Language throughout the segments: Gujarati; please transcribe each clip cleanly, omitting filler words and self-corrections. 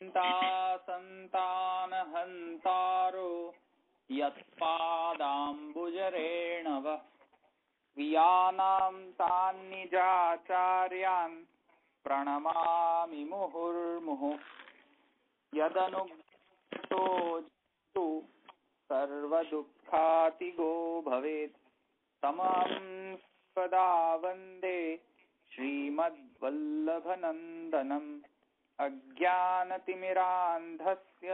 संतानहन्तारो यत्पादाम्बुजरेणव वियानां तान्निजाचार्यान् प्रणमामि मुहुर्मुहुः यदनुग्रतो जन्तु सर्वदुःखातिगो भवेत् तमहं सदा वन्दे श्रीमद्वल्लभनन्दनम् अज्ञानतिमिरान्धस्य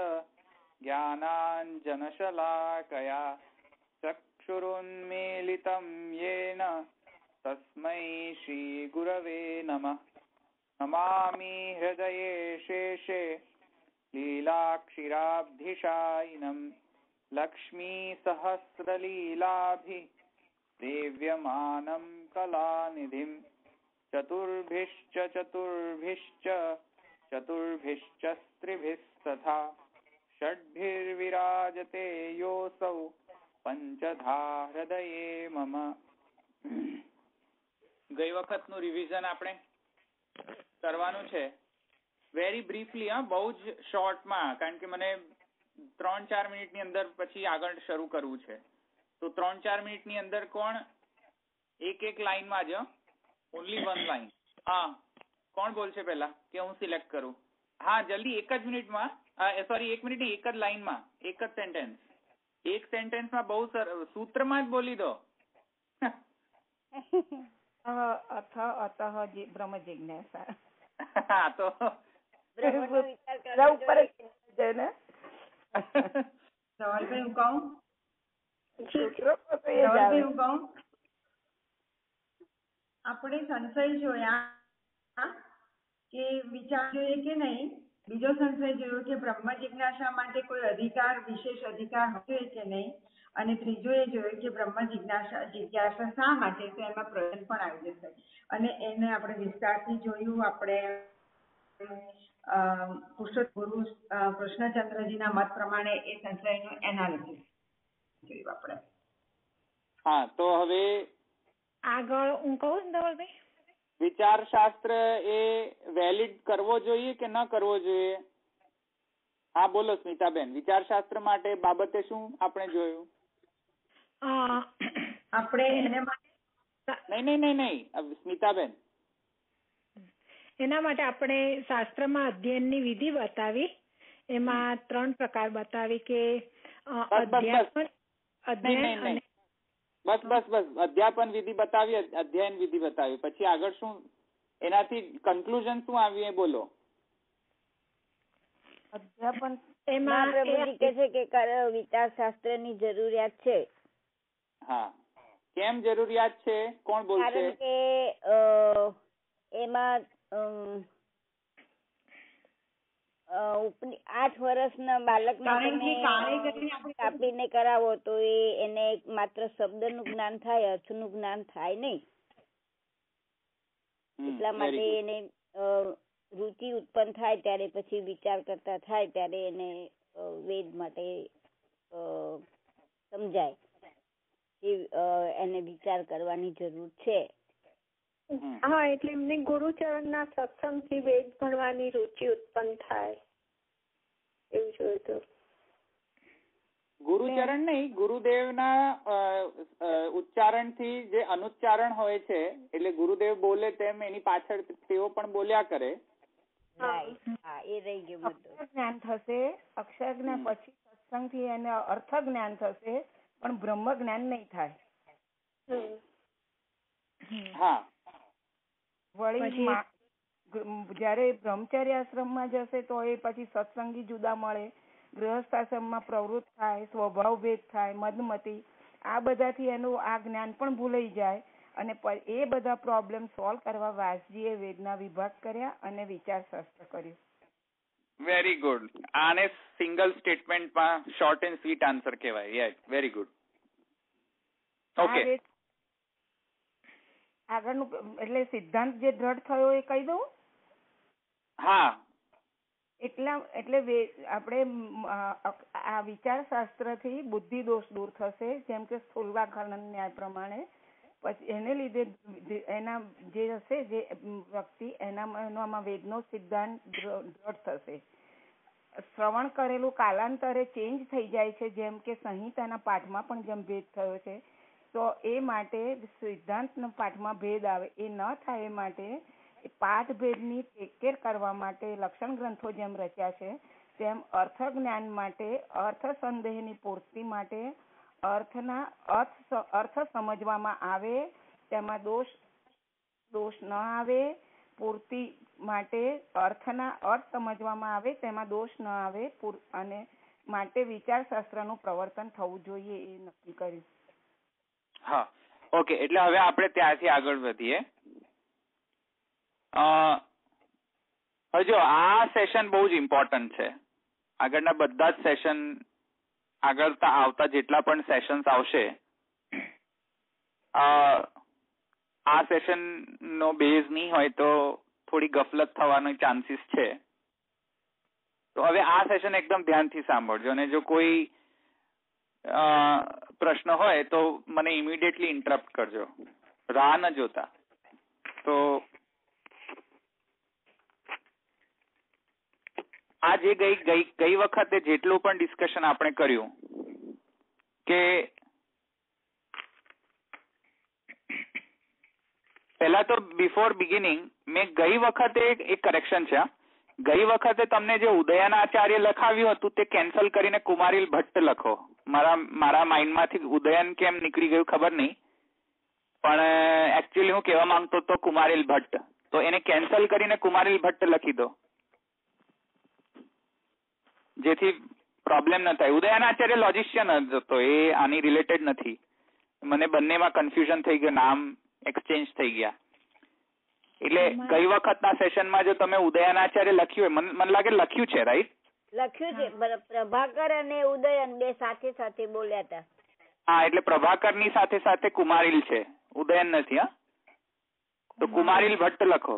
ज्ञानाञ्जनशलाकया चक्षुरुन्मीलितं येन तस्मै श्रीगुरवे नमः। नमामि हृदये शेषे लीलाक्षिराब्धिशायिनं लक्ष्मीसहस्रलीलाभिः सेव्यमानं कलानिधिं चतुर्भिश्च स्त्रिभिस्तथा षड्भिर्विराजते योऽसौ પંચધા હૃદયે મમ। ગઈ વખતનું રિવિઝન આપણે કરવાનું છે વેરી બ્રીફલી, બહુ જ શોર્ટમાં, કારણ કે મને 3-4 મિનિટની અંદર પછી આગળ શરૂ કરવું છે। તો 3-4 મિનિટની અંદર કોણ એક લાઈનમાં જ, ઓનલી વન લાઈન। હા, કોણ બોલશે પહેલા કે હું સિલેક્ટ કરું? હા, જલ્દી, એક જ મિનિટમાં, સોરી 1 મિનિટ નહીં, એક જ લાઈનમાં, એક જ સેન્ટેન્સ, એક સેન્ટેન્સમાં બહુ સૂત્રમાં જ બોલી દો। અથ અતઃ બ્રહ્મ જિજ્ઞાસા। હા, તો આપણે સંશય જોયા કે વિચાર જોઈએ કે નહીં, બીજો સંશય જોયો કે બ્રહ્મ જિજ્ઞાસા માટે કોઈ અધિકાર, વિશેષ અધિકાર હશે કે નહીં, અને ત્રીજો એ જોયું કે બ્રહ્મ જિજ્ઞાસા શા માટે, તો એમાં પ્રશ્ન પણ આવી જશે, અને એને આપણે વિસ્તારથી જોયું। આપણે પુરુષોત્તમ કૃષ્ણચંદ્રજીના મત પ્રમાણે એ સંશયનું એનાલિસિસ જોયું આપણે। હા, તો હવે આગળ હું કહું ને ધવલભાઈ, વિચાર શાસ્ત્ર એ વેલિડ કરવો જોઈએ કે ન કરવો જોઈએ? હા બોલો સ્મિતાબેન, વિચાર શાસ્ત્ર માટે બાબતે શું આપણે જોયું? આપણે એને નહીં સ્મિતાબેન, એના માટે આપણે શાસ્ત્રમાં અધ્યયનની વિધિ બતાવી, એમાં 3 પ્રકાર બતાવી કે અધ્યાપન, અધ્યયન, બસ અધ્યાપન વિધિ બતાવી, અધ્યયન વિધિ બતાવી, પછી આગળ શું, એનાથી કન્ક્લુઝન શું આવ્યું એ બોલો। અધ્યાપન એમાં પ્રભુજી કહે છે કે વિચાર શાસ્ત્રની જરૂરિયાત છે। હા, કેમ જરૂરિયાત છે, કોણ બોલશે? કારણ કે એમાં 8 વર્ષના બાળકને કાપીને કરાવો તો એને માત્ર શબ્દનું જ્ઞાન થાય, અર્થનું જ્ઞાન થાય નહીં। એટલા માટે એને રુચિ ઉત્પન્ન થાય ત્યારે પછી વિચાર કરતા થાય ત્યારે એને વેદ માટે સમજાય કે એને વિચાર કરવાની જરૂર છે। હા, એટલે એમને ગુરુચરણના સત્સંગથી વેદ ભણવાની રુચિ ઉત્પન્ન થાય એવું જોયું હતું। ગુરુચરણ નહીં, ગુરુદેવના ઉચ્ચારણથી જે અનુચ્ચારણ હોય છે, એટલે ગુરુદેવ બોલે તેમ એની પાછળ તેઓ પણ બોલ્યા કરે। એ રહી ગયું બધું। જ્ઞાન થશે, અક્ષર જ્ઞાન પછી સત્સંગથી એને અર્થ જ્ઞાન થશે, પણ બ્રહ્મ જ્ઞાન નહીં થાય। હા, વળી જયારે બ્રહ્મચર્ય આશ્રમમાં જશે તો એ પછી સત્સંગી જુદા મળે, ગૃહસ્થ આશ્રમમાં પ્રવૃત્ત થાય, સ્વભાવ ભેદ થાય, મદમતી, આ બધાથી એનું આ જ્ઞાન પણ ભૂલાઈ જાય, અને એ બધા પ્રોબ્લેમ સોલ્વ કરવા વ્યાસજીએ વેદના વિભાગ કર્યા અને વિચાર શાસ્ત્ર કર્યું। વેરી ગુડ, આને સિંગલ સ્ટેટમેન્ટમાં શોર્ટ એન્ડ સ્વીટ આન્સર કહેવાય। Yes, very good. ઓકે, આગળનું એટલે સિદ્ધાંત જે દ્રઢ થયો એ કહી દઉં? હા, એટલે આપણે આ વિચાર શાસ્ત્રથી બુદ્ધિ દોષ દૂર થશે, જેમ કે સ્થૂલવાકરણ ન્યાય પ્રમાણે। પછી એને લીધે એના જે હશે જે વ્યક્તિ એનામાં વેદનો સિદ્ધાંત દ્રઢ થશે। શ્રવણ કરેલું કાલાંતરે ચેન્જ થઈ જાય છે, જેમ કે સંહિતાના પાઠમાં પણ જેમ ભેદ થયો છે, તો એ માટે સિદ્ધાંતના પાઠમાં ભેદ આવે એ ન થાય એ માટે પાઠ ભેદની ટેકેર કરવા માટે લક્ષણ ગ્રંથો જેમ રચ્યા છે તેમ અર્થ જ્ઞાન માટે, અર્થ સંદેહની પૂર્તિ માટે, અર્થ સમજવામાં આવે તેમાં દોષ ન આવે, પૂર્તિ માટે અર્થ સમજવામાં આવે તેમાં દોષ ન આવે, અને માટે વિચારશાસ્ત્રનું પ્રવર્તન થવું જોઈએ એ નક્કી કર્યું. હા, ઓકે. એટલે હવે આપણે ત્યાંથી આગળ વધીએ. હજુ આ સેશન બહુ જ ઇમ્પોર્ટન્ટ છે. આગળના બધા જ સેશન, આગળ આવતા જેટલા પણ સેશન્સ આવશે, આ સેશન નો બેઝ નહીં હોય તો થોડી ગફલત થવાનો ચાન્સીસ છે. તો હવે આ સેશન એકદમ ધ્યાનથી સાંભળજો, અને જો કોઈ પ્રશ્ન હોય તો મને ઇમિડિયેટલી ઇન્ટરપ્ટ કરજો, રાહ ન જોતા. તો આ જે ગઈ વખતે જેટલું પણ ડિસ્કશન આપણે કર્યું કે પહેલા તો બિફોર બિગિનિંગ મેં ગઈ વખતે એક કરેક્શન છે. ગઈ વખતે તમને જે ઉદયનાચાર્ય લખાવ્યું હતું તે કેન્સલ કરીને કુમારીલ ભટ્ટ લખો. મારા માઇન્ડમાંથી ઉદયન કેમ નીકળી ગયું ખબર નહીં, પણ એકચ્યુઅલી હું કહેવા માંગતો હતો કુમારીલ ભટ્ટ, તો એને કેન્સલ કરીને કુમારીલ ભટ્ટ લખી દો, જેથી પ્રોબ્લેમ ન થાય. ઉદયનાચાર્ય લોજિશિયન જ હતો, એ આની રિલેટેડ નથી. મને બંનેમાં કન્ફ્યુઝન થઈ ગયું, નામ એક્સચેન્જ થઈ ગયા. એટલે ગઈ વખતના સેશનમાં જો તમે ઉદયનાચાર્ય લખ્યું હોય, મને લાગે લખ્યું છે, રાઈટ? લખ્યું છે. પ્રભાકર અને ઉદયન બે સાથે સાથે બોલ્યા હતા. હા, એટલે પ્રભાકરની સાથે સાથે કુમારીલ છે, ઉદયન નથી. હા, તો કુમારીલ ભટ્ટ લખો.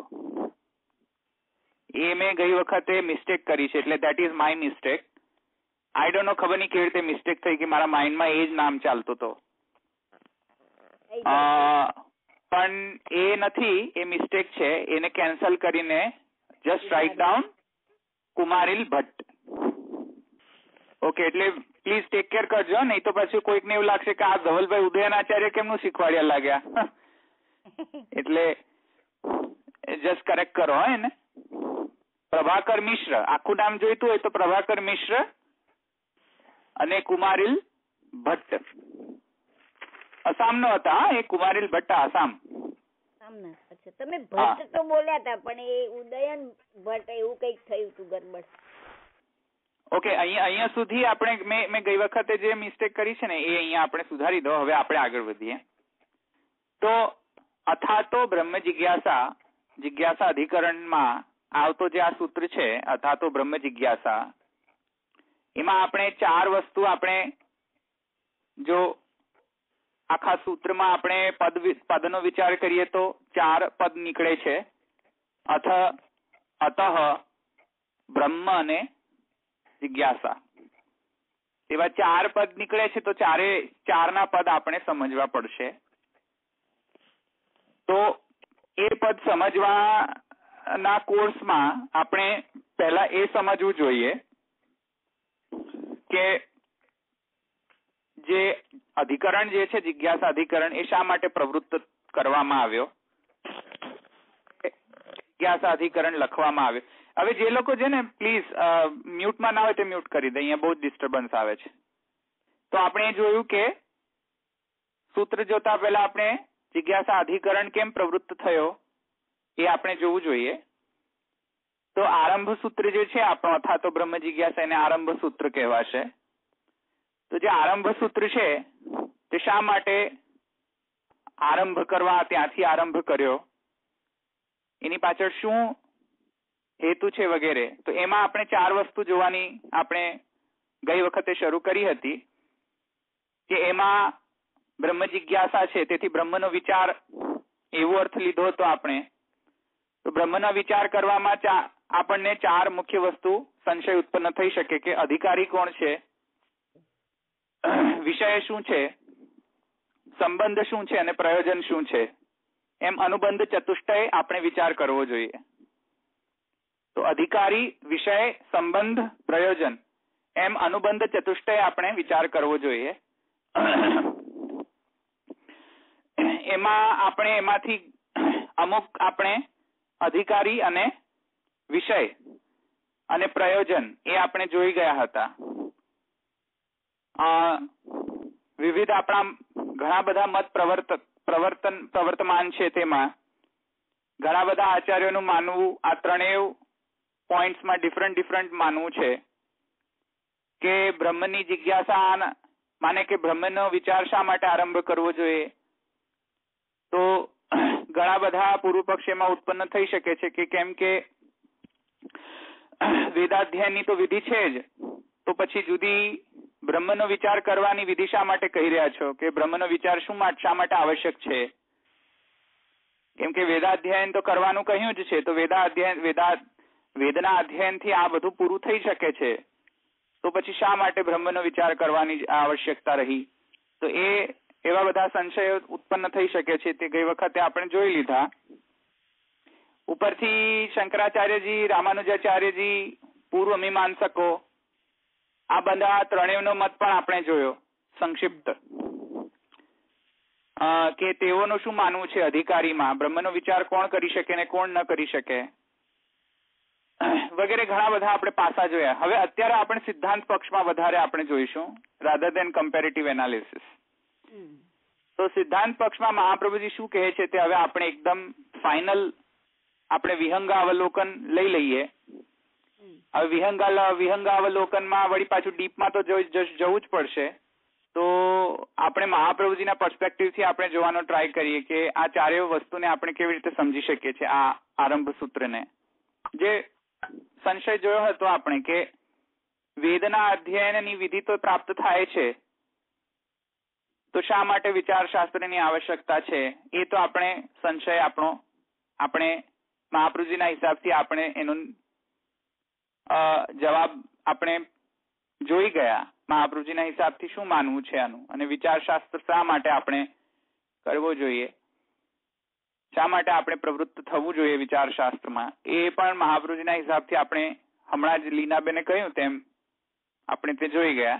એ મેં ગઈ વખતે મિસ્ટેક કરી છે, એટલે that is my mistake. I don't know, ખબર નહીં કેવી રીતે મિસ્ટેક થઈ કે મારા માઇન્ડમાં એ જ નામ ચાલતો હતો. પણ એ નથી, એ મિસ્ટેક છે. એને કેન્સલ કરીને just write down Kumarila Bhatt. Okay, એટલે પ્લીઝ ટેક કેર કરજો, નહીં તો પછી કોઈકને એવું લાગશે કે આ ધવલભાઈ ઉદયનાચાર્ય કેમનું શીખવાડ્યા લાગ્યા. એટલે જસ્ટ કરેક્ટ કરો એને. પ્રભાકર મિશ્ર, આખું નામ જોઈતું હોય તો પ્રભાકર મિશ્ર અને કુમારીલ ભટ્ટ. આસામનો હતા એ કુમારીલ ભટ્ટ, આસામ. અચ્છા, તમે ભટ્ટ તો બોલ્યા હતા, પણ એ ઉદયન ભટ્ટ એવું કઈક થયું હતું ગડબડ. ઓકે, અહીંયા સુધી આપણે મેં ગઈ વખતે જે મિસ્ટેક કરી છે ને એ અહીંયા આપણે સુધારી દો. હવે આપણે આગળ વધીએ. તો અથાતો બ્રહ્મ જિજ્ઞાસા અધિકરણમાં આવતો જે આ સૂત્ર છે, અથાતો બ્રહ્મ જિજ્ઞાસા, એમાં આપણે 4 વસ્તુ, આપણે જો આખા સૂત્રમાં આપણે પદનો વિચાર કરીએ તો 4 પદ નીકળે છે. અતઃ, બ્રહ્મ અને જિજ્ઞાસા, એવા 4 પદ નીકળે છે. તો 4ના પદ આપણે સમજવા પડશે. તો એ પદ સમજવાના કોર્સમાં આપણે પહેલા એ સમજવું જોઈએ કે જે અધિકરણ જે છે, જિજ્ઞાસા અધિકરણ, એ શા માટે પ્રવૃત્ત કરવામાં આવ્યો, જિજ્ઞાસા અધિકરણ લખવામાં આવ્યો. હવે જે લોકો છે ને, પ્લીઝ મ્યુટમાં ના હોય તો મ્યુટ કરી દે, અહીંયા બહુ જ ડિસ્ટર્બન્સ આવે છે. તો આપણે જોયું કે સૂત્ર જોતા પહેલા આપણે જિજ્ઞાસા અધિકરણ કેમ પ્રવૃત્ત થયો એ આપણે જોવું જોઈએ. તો આરંભ સૂત્ર જે છે આપણો, અથાતો બ્રહ્મ જિજ્ઞાસા, એને આરંભ સૂત્ર કહેવાશે. તો જે આરંભ સૂત્ર છે તે શા માટે આરંભ કરવા, ત્યાંથી આરંભ કર્યો, એની પાછળ શું હેતુ છે વગેરે. તો એમાં આપણે 4 વસ્તુ જોવાની આપણે ગઈ વખતે શરૂ કરી હતી કે એમાં બ્રહ્મ જિજ્ઞાસા છે, તેથી બ્રહ્મનો વિચાર એવો અર્થ લીધો હતો આપણે. તો બ્રહ્મનો વિચાર કરવામાં આપણને 4 મુખ્ય વસ્તુ સંશય ઉત્પન્ન થઈ શકે કે અધિકારી કોણ છે, વિષય શું છે, સંબંધ શું છે અને પ્રયોજન શું છે. એમ અનુબંધ ચતુષ્ટય આપણે વિચાર કરવો જોઈએ. તો અધિકારી, વિષય, સંબંધ, પ્રયોજન એમ અનુબંધ ચતુષ્ટય આપણે વિચાર કરવો જોઈએ. એમાંથી અમુક આપણે અધિકારી અને વિષય અને પ્રયોજન એ આપણે જોઈ ગયા હતા. વિવિધ આપણા ઘણા બધા મત પ્રવર્તમાન છે. તેમાં ઘણા બધા આચાર્યોનું માનવું આ ત્રણેય પોઈન્ટ્સમાં ડિફરન્ટ માનવું છે કે બ્રહ્મની જિજ્ઞાસા માને કે બ્રહ્મનો વિચાર શા માટે આરંભ કરવો જોઈએ. તો ઘણા બધા પૂર્વ પક્ષ એમાં ઉત્પન્ન થઈ શકે છે કે કેમ કે વેદાધ્યયનની તો વિધિ છે જ, તો પછી જુદી બ્રહ્મનો વિચાર કરવાની વિધિ શા માટે કહી રહ્યા છો, કે બ્રહ્મનો વિચાર શા માટે આવશ્યક છે? કેમ કે વેદાધ્યયન તો કરવાનું કહ્યું જ છે, તો વેદના અધ્યયનથી આ બધું પૂરું થઈ શકે છે, તો પછી શા માટે બ્રહ્મનો વિચાર કરવાની આવશ્યકતા રહી? તો એવા બધા સંશયો ઉત્પન્ન થઈ શકે છે. તે ગઈ વખતે આપણે જોઈ લીધા. ઉપરથી શંકરાચાર્યજી, રામાનુજાચાર્યજી, પૂર્વ મીમાંસકો આ બધા ત્રણેયનો મત પણ આપણે જોયો સંક્ષિપ્ત, કે તેઓનું શું માનવું છે અધિકારીમાં, બ્રહ્મનો વિચાર કોણ કરી શકે ને કોણ ન કરી શકે વગેરે ઘણા બધા આપણે પાસા જોયા. હવે અત્યારે આપણે સિદ્ધાંત પક્ષમાં વધારે આપણે જોઈશું રાધર દેન કમ્પેરેટિવ એનાલિસિસ. તો સિદ્ધાંત પક્ષમાં મહાપ્રભુજી શું કહે છે તે હવે આપણે એકદમ ફાઇનલ આપણે વિહંગાવલોકન લઈ લઈએ. હવે વિહંગાવલોકનમાં વળી પાછું ડીપમાં તો જવું જ પડશે. તો આપણે મહાપ્રભુજીના પર્સપેક્ટિવથી આપણે જોવાનો ટ્રાય કરીએ કે આ ચારેય વસ્તુને આપણે કેવી રીતે સમજી શકીએ છીએ. આ આરંભ સૂત્રને જે સંશય જોયો હતો આપણે કે વેદના અધ્યયનની વિધિ તો પ્રાપ્ત થાય છે, તો શા માટે વિચાર શાસ્ત્રની આવશ્યકતા છે? એ તો આપણે સંશય આપણે મહાપ્રભુજીના હિસાબથી આપણે એનો જવાબ આપણે જોઈ ગયા. મહાપ્રભુજીના હિસાબથી શું માનવું છે આનું, અને વિચાર શાસ્ત્ર શા માટે આપણે કરવો જોઈએ, શા માટે આપણે પ્રવૃત્ત થવું જોઈએ વિચાર શાસ્ત્રમાં, એ પણ મહાપ્રભુજીના હિસાબથી આપણે હમણાં જ લીનાબેને કહ્યું તેમ આપણે તે જોઈ ગયા.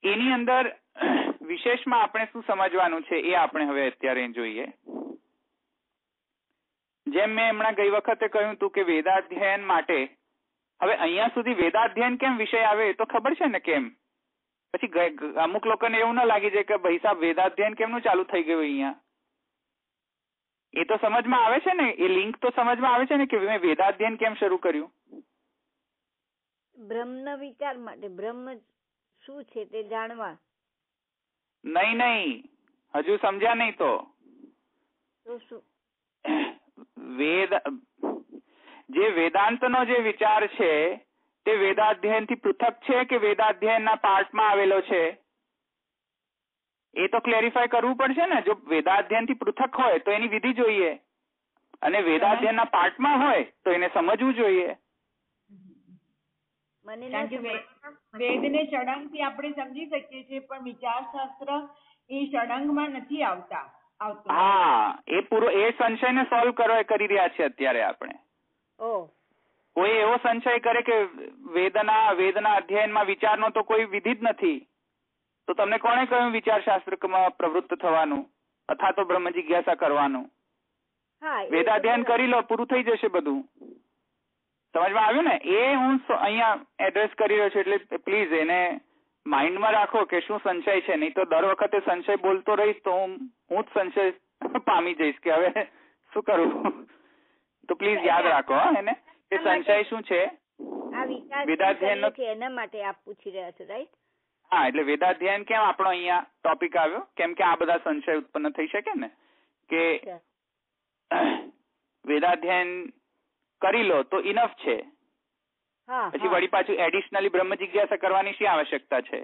એની અંદર વિશેષમાં આપણે શું સમજવાનું છે એ આપણે હવે અત્યારે જોઈએ. જેમ મેં હમણાં ગઈ વખતે કહ્યું હતું કે વેદાધ્યયન માટે હવે અહીંયા સુધી વેદાધ્યયન કેમ વિષય આવે એ તો ખબર છે ને કેમ. પછી અમુક લોકોને એવું ના લાગી જાય કે ભાઈ સાહેબ વેદાધ્યયન કેમનું ચાલુ થઈ ગયું અહીંયા. એ તો સમજમાં આવે છે ને, એ લિંક તો સમજમાં આવે છે ને કે મેં વેદાધ્યયન કેમ શરૂ કર્યું. બ્રહ્મના વિચાર માટે, બ્રહ્મ શું છે તે જાણવા. નહીં હજુ સમજ્યા નહીં તો શું જે વેદાંતનો જે વિચાર છે તે વેદાધ્યયનથી પૃથક છે કે વેદાધ્યયનના પાર્ટમાં આવેલો છે એ તો ક્લેરિફાય કરવું પડશે ને. જો વેદાધ્યયનથી પૃથક હોય તો એની વિધિ જોઈએ, અને વેદાધ્યયનના પાર્ટમાં હોય તો એને સમજવું જોઈએ. વેદને ષડંગથી આપણે સમજી શકીએ છીએ, પણ વિચાર શાસ્ત્ર એ ષડંગમાં નથી આવતું. હા, એ સંશયને સોલ્વ કરી રહ્યા છે અત્યારે આપણે. કોઈ એવો સંશય કરે કે વેદના અધ્યયનમાં વિચારનો તો કોઈ વિધિ જ નથી, તો તમને કોણે કહ્યું વિચાર શાસ્ત્રમાં પ્રવૃત્ત થવાનું અથવા તો બ્રહ્મ જિજ્ઞાસા કરવાનું? વેદાધ્યયન કરી લો, પૂરું થઈ જશે બધું. સમજમાં આવ્યું ને? એ હું અહીંયા એડ્રેસ કરી રહ્યો છું, એટલે પ્લીઝ એને માઇન્ડમાં રાખો કે શું સંશય છે. નહીં તો દર વખતે સંશય બોલતો રહીશ તો હું જ સંશય પામી જઈશ કે હવે શું કરવું. તો પ્લીઝ યાદ રાખો એને કે સંશય શું છે. વેદાધ્યયન એના માટે આપ પૂછી રહ્યા છો, રાઈટ? હા, એટલે વેદાધ્યયન કેમ આપણો અહીંયા ટોપિક આવ્યો, કેમ કે આ બધા સંશય ઉત્પન્ન થઈ શકે ને કે વેદાધ્યયન કરી લો તો ઇનફ છે, પછી વળી પાછું એડિશનલી બ્રહ્મ જિજ્ઞાસા કરવાની શી આવશ્યકતા છે?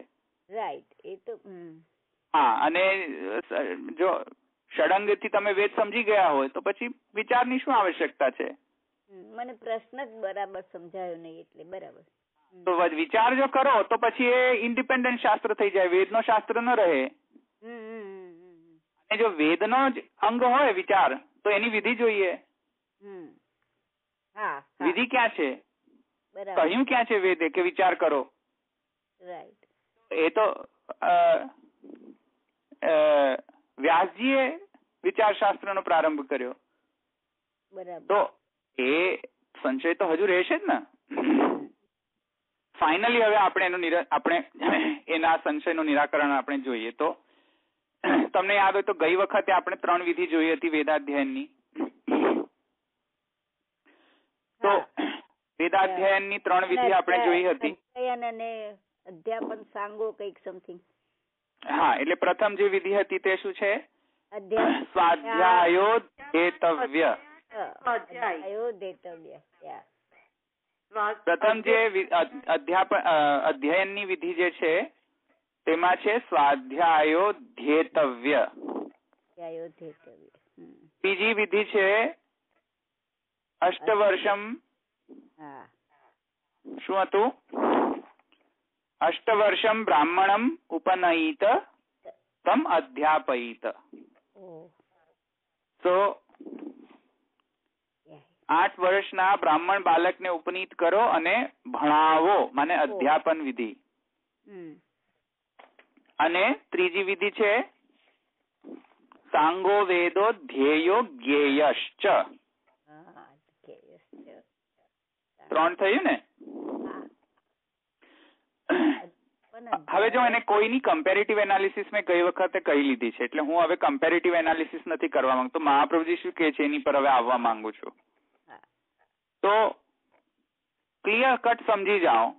રાઈટ, એ તો હા. અને જો ષડંગથી તમે વેદ સમજી ગયા હોય તો પછી વિચારની શું આવશ્યકતા છે? મને પ્રશ્ન જ બરાબર સમજાયો નહીં, એટલે બરાબર. તો વિચાર જો કરો તો પછી એ ઇન્ડિપેન્ડન્ટ શાસ્ત્ર થઈ જાય, વેદનો શાસ્ત્ર ન રહે. અને જો વેદનો જ અંગ હોય વિચાર તો એની વિધિ જોઈએ. વિધિ ક્યાં છે, બરાબર, કહ્યું ક્યાં છે વેદે કે વિચાર કરો? રાઈટ. એ તો વ્યાસજીએ વિચારશાસ્ત્રનો પ્રારંભ કર્યો, બરાબર. તો એ સંશય તો હજુ રહેશે જ ને. ફાઇનલી હવે આપણે એના સંશયનું નિરાકરણ આપણે જોઈએ. તો તમને યાદ હોય તો ગઈ વખતે આપણે 3 વિધિ જોઈ હતી વેદાધ્યયનની. તો વેદાધ્યયનની 3 વિધિ આપણે જોઈ હતી. અને અધ્યાપન સાંગો કઈક સમથિંગ. હા, એટલે પ્રથમ જે વિધિ હતી તે શું છે? સ્વાધ્યાયોધેતવ્ય. પ્રથમ જે અધ્યયનની વિધિ જે છે તેમાં છે સ્વાધ્યાયોધેતવ્ય. બીજી વિધિ છે અષ્ટવર્ષમ. શું હતું? અષ્ટવર્ષમ બ્રાહ્મણમ ઉપનયિત તમ અધ્યાપયિત. તો 8 વર્ષના બ્રાહ્મણ બાળકને ઉપનીત કરો અને ભણાવો, માને અધ્યાપન વિધિ. અને ત્રીજી વિધિ છે સાંગો વેદો ધ્યેયો જ્ઞેયશ્ચ. 3 થયું ને? હવે જો એને કોઈની કમ્પેરેટિવ એનાલિસિસ મેં ગઈ વખતે કહી લીધી છે, એટલે હું હવે કમ્પેરેટિવ એનાલિસિસ નથી કરવા માંગતો. મહાપ્રભુજી શું કહે છે એની પર હવે આવવા માંગુ છું. તો ક્લિયર કટ સમજી જાઓ.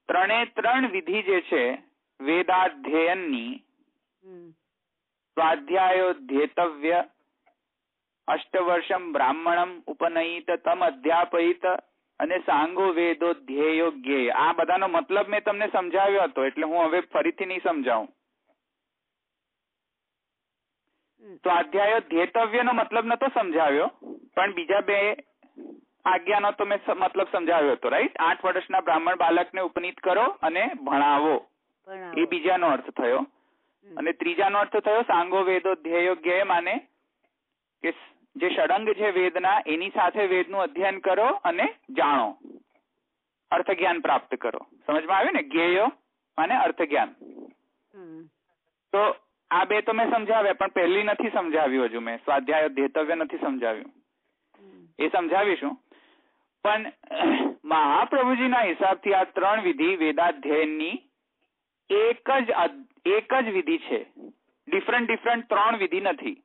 3 વિધિ જે છે વેદાધ્યયનની, સ્વાધ્યાયોધેતવ્ય, અષ્ટવર્ષમ બ્રાહ્મણમ ઉપનયિત તમ અધ્યાપયિત અને સાંગો વેદો ધ્યેયો જ્ઞેય, આ બધાનો મતલબ મેં તમને સમજાવ્યો હતો, એટલે હું હવે ફરીથી નહીં સમજાવું. સ્વાધ્યાયોધેતવ્યનો મતલબ નતો સમજાવ્યો, પણ બીજા 2 આજ્ઞાનો તો મેં મતલબ સમજાવ્યો હતો, રાઈટ? 8 વર્ષના બ્રાહ્મણ બાળકને ઉપનીત કરો અને ભણાવો, એ બીજાનો અર્થ થયો. અને ત્રીજાનો અર્થ થયો સાંગો વેદો ધ્યેયો જ્ઞેય, માને કે જે ષડંગ છે વેદના એની સાથે વેદનું અધ્યયન કરો અને જાણો, અર્થ જ્ઞાન પ્રાપ્ત કરો. સમજમાં આવ્યું ને? જ્ઞેયો માને અર્થ જ્ઞાન. તો આ 2 તો મેં સમજાવ્યા, પણ પહેલી નથી સમજાવ્યું હજુ મેં. સ્વાધ્યાયોધેતવ્ય નથી સમજાવ્યું, એ સમજાવીશું. પણ મહાપ્રભુજીના હિસાબથી આ 3 વિધિ વેદાધ્યયનની એક જ વિધિ છે. ડિફરન્ટ 3 વિધિ નથી.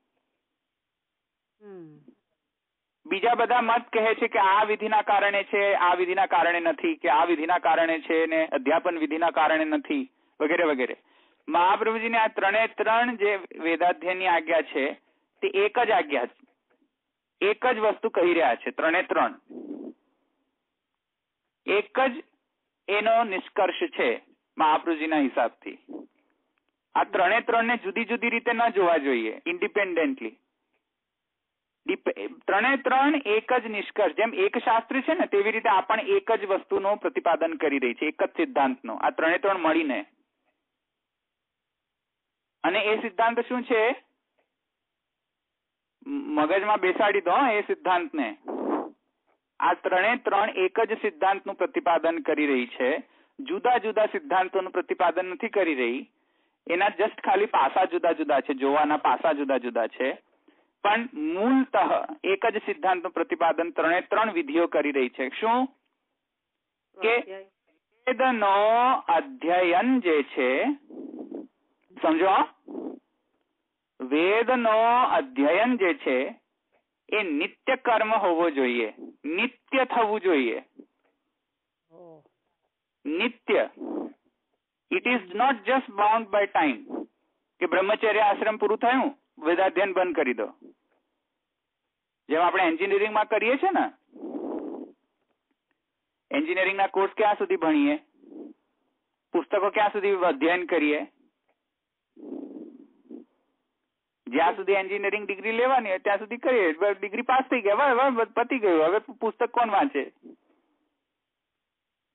બીજા બધા મત કહે છે કે આ વિધિના કારણે છે, આ વિધિના કારણે નથી, કે આ વિધિના કારણે છે ને અધ્યાપન વિધિના કારણે નથી, વગેરે વગેરે. મહાપ્રભુજીને આ 3 જે વેદાધ્યયનની આજ્ઞા છે તે એક જ આજ્ઞા છે, એક જ વસ્તુ કહી રહ્યા છે. 3 એક જ એનો નિષ્કર્ષ છે મહાપ્રભુજીના હિસાબથી. આ 3 ને જુદી જુદી રીતે ન જોવા જોઈએ, ઇન્ડિપેન્ડન્ટલી. 3 એક જ નિષ્કર્ષ. જેમ એક શાસ્ત્ર છે ને, તેવી રીતે આ પણ એક જ વસ્તુનું પ્રતિપાદન કરી રહી છે, એક જ સિદ્ધાંતનો. આ 3 મળીને. અને એ સિદ્ધાંત શું છે? મગજમાં બેસાડી દો એ સિદ્ધાંતને. આ 3 એક જ સિદ્ધાંતનું પ્રતિપાદન કરી રહી છે, જુદા જુદા સિદ્ધાંતોનું પ્રતિપાદન નથી કરી રહી. એના જસ્ટ ખાલી પાસા જુદા જુદા છે, જોવાના પાસા જુદા જુદા છે, પણ મૂળતઃ એક જ સિદ્ધાંતનું પ્રતિપાદન 3 વિધિઓ કરી રહી છે. શું? કે વેદનો અધ્યયન જે છે, સમજો, વેદનો અધ્યયન જે છે એ નિત્ય કર્મ હોવો જોઈએ, નિત્ય થવું જોઈએ. નિત્ય. It is not just bound by time, કે બ્રહ્મચર્ય આશ્રમ પૂરું થયું, વેદાધ્યયન બંધ કરી દો. જેમ આપણે એન્જિનિયરિંગમાં કરીએ છીએ ને, એન્જિનિયરિંગના કોર્સ ક્યાં સુધી ભણીએ, પુસ્તકો ક્યાં સુધી અધ્યયન કરીએ, જ્યાં સુધી એન્જિનિયરિંગ ડિગ્રી લેવાની હોય ત્યાં સુધી કરીએ. ડિગ્રી પાસ થઈ ગયા, પતી ગયું, હવે પુસ્તક કોણ વાંચે?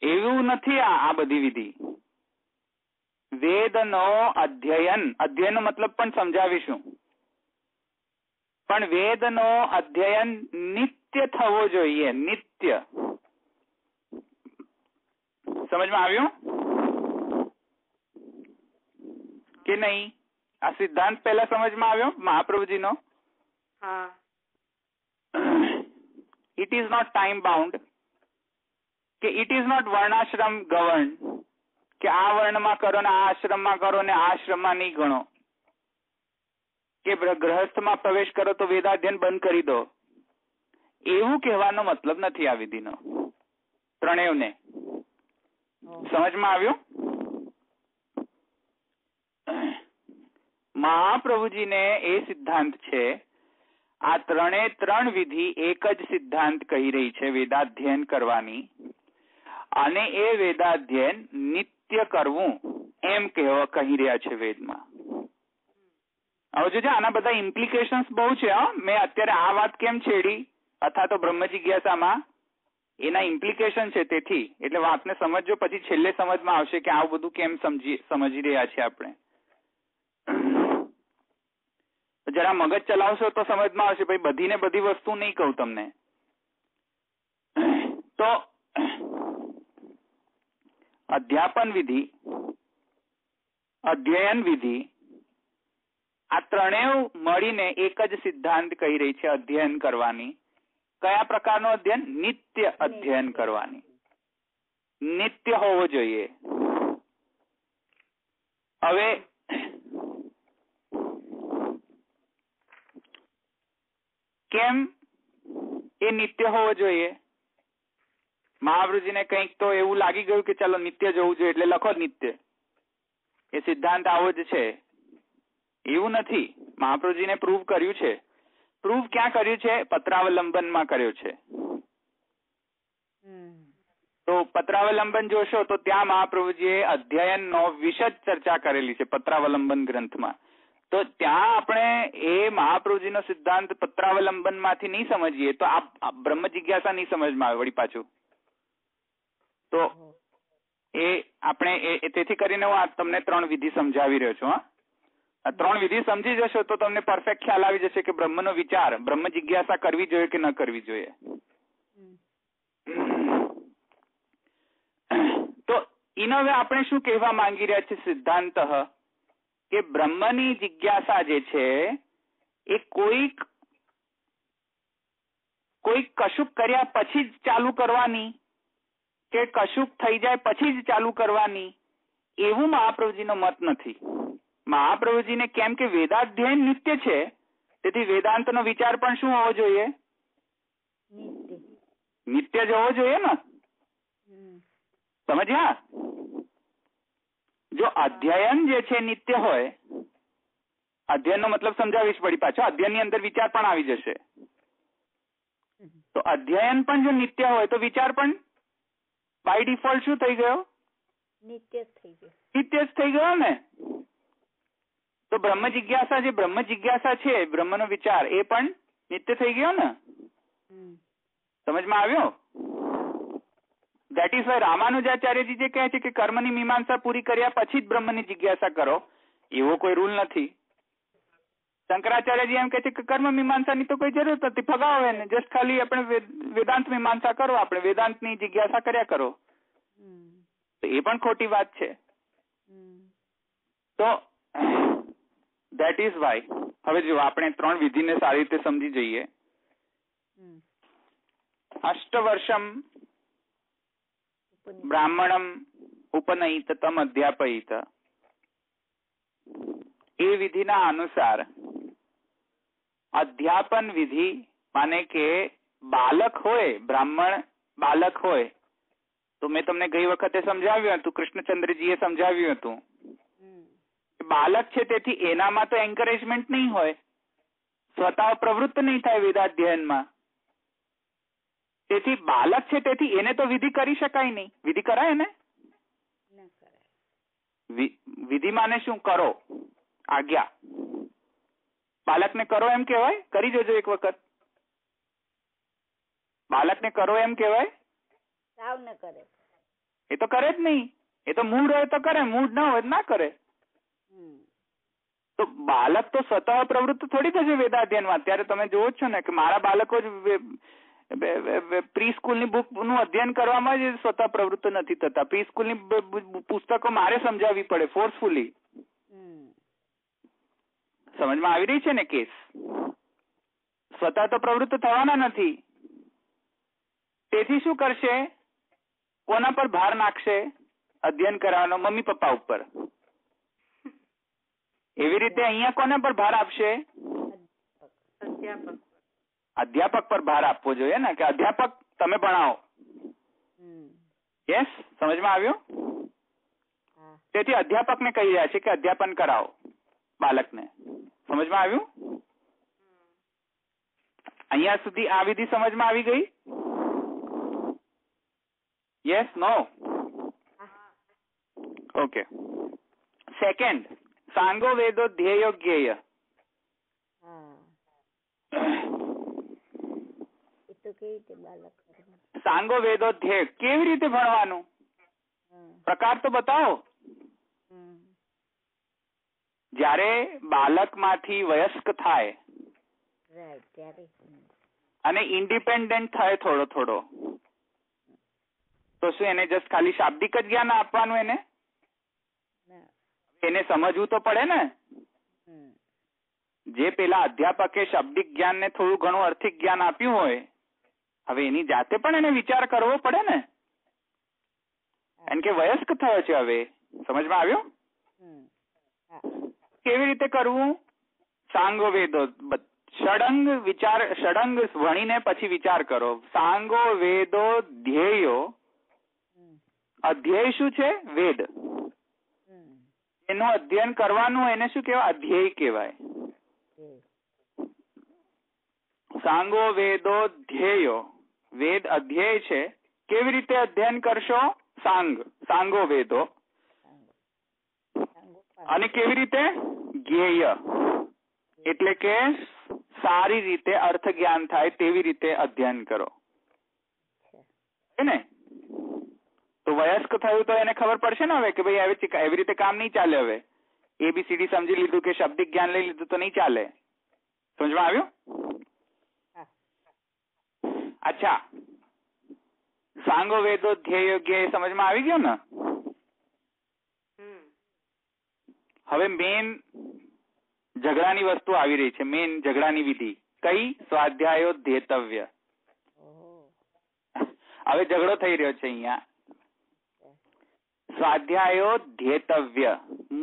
એવું નથી આ બધી વિધિ. વેદનો અધ્યયન, અધ્યયનનો મતલબ પણ સમજાવીશું, પણ વેદનો અધ્યયન નિત્ય થવો જોઈએ, નિત્ય. સમજમાં આવ્યું કે નહીં? આ સિદ્ધાંત પહેલા સમજમાં આવ્યો મહાપ્રભુજીનો? હા. It is not time bound, કે it is not વર્ણાશ્રમ governed, કે આ વર્ણમાં કરો ને આ આશ્રમમાં કરો ને આ આશ્રમમાં નહીં ગણો, કે ગ્રહસ્થમાં પ્રવેશ કરો તો વેદાધ્યયન બંધ કરી દો. એવું કહેવાનો મતલબ નથી આ વિધિનો. ત્રણેયને સમજમાં આવ્યું? મહાપ્રભુજીને એ સિદ્ધાંત છે, આ ત્રણ વિધિ એક જ સિદ્ધાંત કહી રહી છે વેદાધ્યયન કરવાની, અને એ વેદાધ્યયન નિત્ય કરવું એમ કહી રહ્યા છે વેદમાં. હવે જોજે આના બધા ઇમ્પ્લિકેશન્સ બહુ છે. મેં અત્યારે આ વાત કેમ છેડી અથવા તો બ્રહ્મ જિજ્ઞાસામાં, એના ઇમ્પ્લિકેશન છે. તેથી એટલે વાતને સમજજો, પછી છેલ્લે સમજમાં આવશે કે આવું બધું કેમ સમજી રહ્યા છે આપણે. જરા મગજ ચલાવશો તો સમજમાં આવશે. ભાઈ બધી ને બધી વસ્તુ નહીં કહું તમને. તો અધ્યાપન વિધિ, અધ્યયન વિધિ, આ ત્રણેય મળીને એક જ સિદ્ધાંત કહી રહી છે અધ્યયન કરવાની. કયા પ્રકારનો અધ્યયન? નિત્ય અધ્યયન કરવાની. નિત્ય હોવો જોઈએ. હવે કેમ એ નિત્ય હોવો જોઈએ? મહાપ્રભુજીને કંઈક તો એવું લાગી ગયું કે ચાલો નિત્ય જવું જોઈએ એટલે લખો નિત્ય. એ સિદ્ધાંત આવો જ છે એવું નથી. મહાપ્રભુજીને પ્રૂવ કર્યું છે. પ્રૂવ ક્યાં કર્યું છે? પત્રાવલંબનમાં કર્યો છે. તો પત્રાવલંબન જોશો તો ત્યાં મહાપ્રભુજીએ અધ્યયનનો વિશદ ચર્ચા કરેલી છે પત્રાવલંબન ગ્રંથમાં. તો ત્યાં આપણે એ મહાપ્રભુજીનો સિદ્ધાંત પત્રાવલંબનમાંથી નહીં સમજીએ તો આ બ્રહ્મ જિજ્ઞાસા નહીં સમજમાં આવે વળી પાછું. તો એ આપણે તેથી કરીને હું આ તમને 3 વિધિ સમજાવી રહ્યો છું. આ 3 વિધિ સમજી જશો તો તમને પરફેક્ટ ખ્યાલ આવી જશે કે બ્રહ્મનો વિચાર, બ્રહ્મ જિજ્ઞાસા કરવી જોઈએ કે ન કરવી જોઈએ. તો એનો હવે આપણે શું કહેવા માંગી રહ્યા છીએ સિદ્ધાંત, કે બ્રહ્મની જિજ્ઞાસા જે છે એ કોઈક કશુંક કર્યા પછી જ ચાલુ કરવાની, કે કશુંક થઈ જાય પછી જ ચાલુ કરવાની, એવું મહાપ્રભુજીનો મત નથી. મહાપ્રભુજીને કેમ કે વેદાધ્યયન નિત્ય છે, તેથી વેદાંતનો વિચાર પણ શું હોવો જોઈએ? નિત્ય જ હોવો જોઈએ ને. સમજ્યા? જો અધ્યયન જે છે નિત્ય હોય, અધ્યયનનો મતલબ સમજાવીશ વળી પાછો, અધ્યયનની અંદર વિચાર પણ આવી જશે. તો અધ્યયન પણ જો નિત્ય હોય તો વિચાર પણ બાય ડિફોલ્ટ શું થઈ ગયો? નિત્ય જ થઈ ગયો ને. તો બ્રહ્મ જિજ્ઞાસા, જે બ્રહ્મ જિજ્ઞાસા છે, બ્રહ્મનો વિચાર, એ પણ નિત્ય થઈ ગયો ને. સમજમાં આવ્યો? ધેટ ઇઝ વાય રામાનુજાચાર્યજી જે કહે છે કે કર્મની મીમાંસા પૂરી કર્યા પછી જ બ્રહ્મની જિજ્ઞાસા કરો, એવો કોઈ રૂલ નથી. શંકરાચાર્યજી એમ કહે છે કે કર્મ મીમાંસાની તો કોઈ જરૂર નથી, ફગાવો એને, જસ્ટ ખાલી આપણે વેદાંત મીમાંસા કરો, આપણે વેદાંતની જિજ્ઞાસા કર્યા કરો. તો એ પણ ખોટી વાત છે. તો ધેટ ઇઝ વાય હવે જો આપણે 3 વિધિને સારી રીતે સમજી જઈએ. અષ્ટવર્ષમ બ્રાહ્મણમ ઉપનયિત તમ અધ્યાપયિત, એ વિધિના અનુસાર અધ્યાપન વિધિ માને કે બાલક હોય, બ્રાહ્મણ બાલક હોય, તો મેં તમને ગઈ વખતે સમજાવ્યું હતું, કૃષ્ણચંદ્રજીએ સમજાવ્યું હતું, બાલક છે તેથી એનામાં તો એન્કરેજમેન્ટ નહીં હોય, સ્વતઃ પ્રવૃત્ત નહીં થાય વેદાધ્યયનમાં. તેથી બાલક છે તેથી એને તો વિધિ કરી શકાય નહીં. વિધિ કરાય ને? વિધિ માને શું? કરો, આજ્ઞા. બાળકને કરો એમ કહેવાય? કરી જોજો એક વખત. બાળકને કરો એમ કહેવાય? સાવ ન કરે. એ તો કરે જ નહીં. એ તો મૂડ હોય તો કરે, મૂડ ના હોય ના કરે. તો બાળક તો સ્વતઃ પ્રવૃત્ત થોડી થશે વેદાધ્યયનમાં. અત્યારે તમે જોવો છો ને કે મારા બાળકો જ પ્રી સ્કૂલની બુકનું અધ્યયન કરવામાં જ સ્વતઃ પ્રવૃત્ત નથી થતા. પ્રી સ્કૂલની પુસ્તકો મારે સમજાવવી પડે ફોર્સફુલી. સમજમાં આવી રહી છે ને કેસ? સ્વતઃ તો પ્રવૃત્ત થવાના નથી. તેથી શું કરશે? કોના પર ભાર નાખશે અધ્યયન કરવાનો? મમ્મી પપ્પા ઉપર. એવી રીતે અહીંયા કોના પર ભાર આપશે? અધ્યાપક પર ભાર આપવો જોઈએ ને, કે અધ્યાપક તમે ભણાવો. યસ, સમજમાં આવ્યું? તેથી અધ્યાપકને કહી રહ્યા છે કે અધ્યાપન કરાવો બાળકને. સમજમાં આવ્યું? અહીંયા સુધી આ વિધિ સમજમાં આવી ગઈ? યસ, નો? ઓકે. સેકન્ડ, સાંગો વેદો ધ્યેયો જ્ઞેય. સાંગો વેદો ધ્યેય કેવી રીતે ભણવાનું? પ્રકાર તો બતાવો. જ્યારે બાળકમાંથી વયસ્ક થાય અને ઇન્ડિપેન્ડન્ટ થાય થોડો થોડો, તો શું એને જસ્ટ ખાલી શાબ્દિક જ જ્ઞાન આપવાનું? એને સમજવું તો પડે ને. જે પેલા અધ્યાપકે શાબ્દિક જ્ઞાન ને થોડું ઘણું આર્થિક જ્ઞાન આપ્યું હોય, હવે એની જાતે પણ એને વિચાર કરવો પડે ને. કારણ કે વયસ્ક થયો છે હવે. સમજમાં આવ્યું? કેવી રીતે કરવું? સાંગો વેદો ષડંગ વિચાર, ષડંગ ભણીને પછી વિચાર કરો. સાંગો વેદો ધ્યેયો. અધ્યેય શું છે? વેદ. એનું અધ્યયન કરવાનું એને શું કહેવાય? અધ્યેય કહેવાય. સાંગો વેદો ધ્યેયો. વેદ અધ્યેય છે. કેવી રીતે અધ્યયન કરશો? સાંગો વેદો. અને કેવી રીતે? જ્ઞેય, એટલે કે સારી રીતે અર્થ જ્ઞાન થાય તેવી રીતે અધ્યયન કરો ને. તો વયસ્ક થયું તો એને ખબર પડશે ને હવે કે ભાઈ એવી રીતે કામ નહીં ચાલે. હવે ABCD સમજી લીધું કે શાબ્દિક જ્ઞાન લઈ લીધું તો નહીં ચાલે. સમજમાં આવ્યું? અચ્છા, સાંગો વેદો ધ્યેય જ્ઞેય સમજમાં આવી ગયો ને? હવે મેન ઝઘડાની વસ્તુ આવી રહી છે. મેન ઝઘડાની વિધિ કઈ? સ્વાધ્યાયો ધ્યેતવ્ય. હવે ઝઘડો થઈ રહ્યો છે અહીંયા. સ્વાધ્યાયો ધ્યેતવ્ય.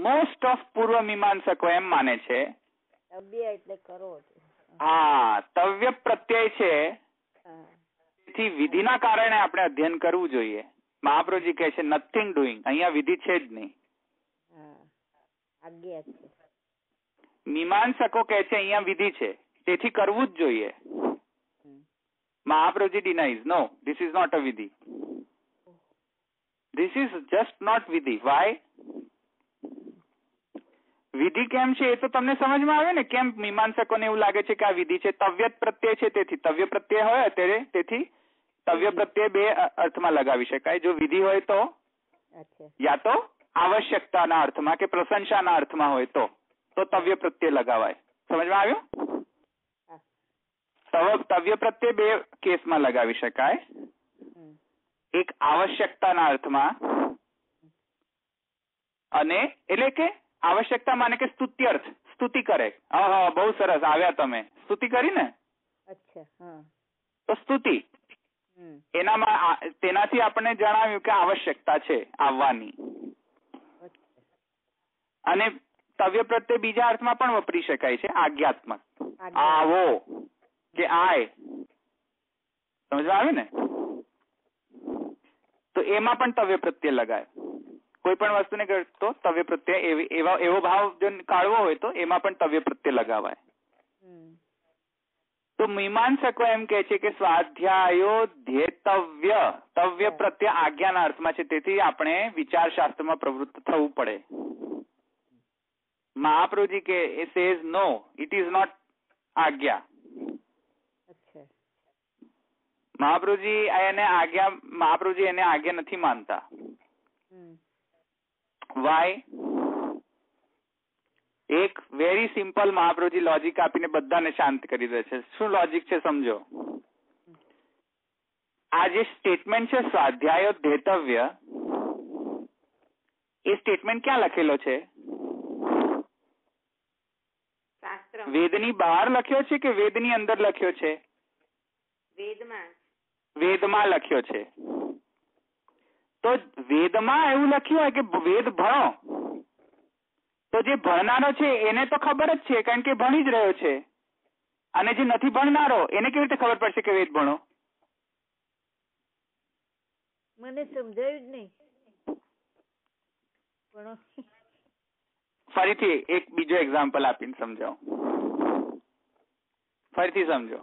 મોસ્ટ ઓફ પૂર્વ મીમાંસકો એમ માને છે. હા, તવ્ય પ્રત્યય છે. તેથી વિધિના કારણે આપણે અધ્યયન કરવું જોઈએ. મહાપ્રભુજી કહે છે નથિંગ ડુઈંગ. અહીંયા વિધિ છે જ નહીં. મીમાંસકો કહે છે અહીંયા વિધિ છે, તેથી કરવું જ જોઈએ. મહાપ્રભુજી ડિનાઇઝ, નો, ધીસ ઇઝ નોટ અ વિધિ. ધીસ ઇઝ જસ્ટ નોટ વિધિ. વાય? વિધિ કેમ છે એ તો તમને સમજમાં આવે ને. કેમ મીમાંસકોને એવું લાગે છે કે આ વિધિ છે? તવ્ય પ્રત્યય છે, તેથી તવ્ય પ્રત્યય હોય અત્યારે, તેથી તવ્ય પ્રત્યય બે અર્થમાં લગાવી શકાય. જો વિધિ હોય તો યા તો આવશ્યકતાના અર્થમાં કે પ્રશંસાના અર્થમાં હોય તો તવ્ય પ્રત્યય લગાવાય. સમજમાં આવ્યું? તવ્ય પ્રત્યય બે કેસમાં લગાવી શકાય. એક આવશ્યકતાના અર્થમાં, અને એટલે કે આવશ્યકતા માને કે સ્તુતિ અર્થ. સ્તુતિ કરે, હા બહુ સરસ આવ્યા તમે, સ્તુતિ કરી ને, તો સ્તુતિ એનામાં તેનાથી આપણને જણાવ્યું કે આવશ્યકતા છે આવવાની. અને તવ્ય પ્રત્યે બીજા અર્થમાં પણ વપરી શકાય છે, આજ્ઞાત્મક. આવો કે આય. સમજવા આવે ને? તો એમાં પણ તવ્ય પ્રત્યય લગાય. કોઈ પણ વસ્તુને કરતો તવ્ય પ્રત્યય એવો ભાવ જો કાઢવો હોય તો એમાં પણ તવ્ય પ્રત્યય લગાવાય. તો મીમાંસકો એમ કે છે કે સ્વાધ્યાયો ધ્યેતવ્ય. તવ્ય પ્રત્યય આજ્ઞાના અર્થમાં છે, તેથી આપણે વિચાર શાસ્ત્રમાં પ્રવૃત્ત થવું પડે. મહાપ્રભુજી કે એ says no, it is not આજ્ઞા. મહાપ્રભુજી એને આજ્ઞા નથી માનતા. વાય? એક વેરી સિમ્પલ મહાપ્રભુજી લોજિક આપીને બધાને શાંત કરી દે છે. શું લોજિક છે સમજો. આ જે સ્ટેટમેન્ટ છે સ્વાધ્યાયોધેતવ્ય, એ સ્ટેટમેન્ટ ક્યાં લખેલો છે? વેદની બહાર લખ્યો છે કે વેદની અંદર લખ્યો છે? વેદમાં લખ્યો છે. તો વેદમાં એવું લખ્યું હોય કે વેદ ભણો, તો જે ભણનારો છે એને તો ખબર જ છે, કારણ કે ભણી જ રહ્યો છે. અને જે નથી ભણનારો એને કેવી રીતે ખબર પડશે કે વેદ ભણો? મને સમજાયું જ નહીં. ફરીથી એક બીજો એક્ઝામ્પલ આપીને સમજાવું. ફરીથી સમજો.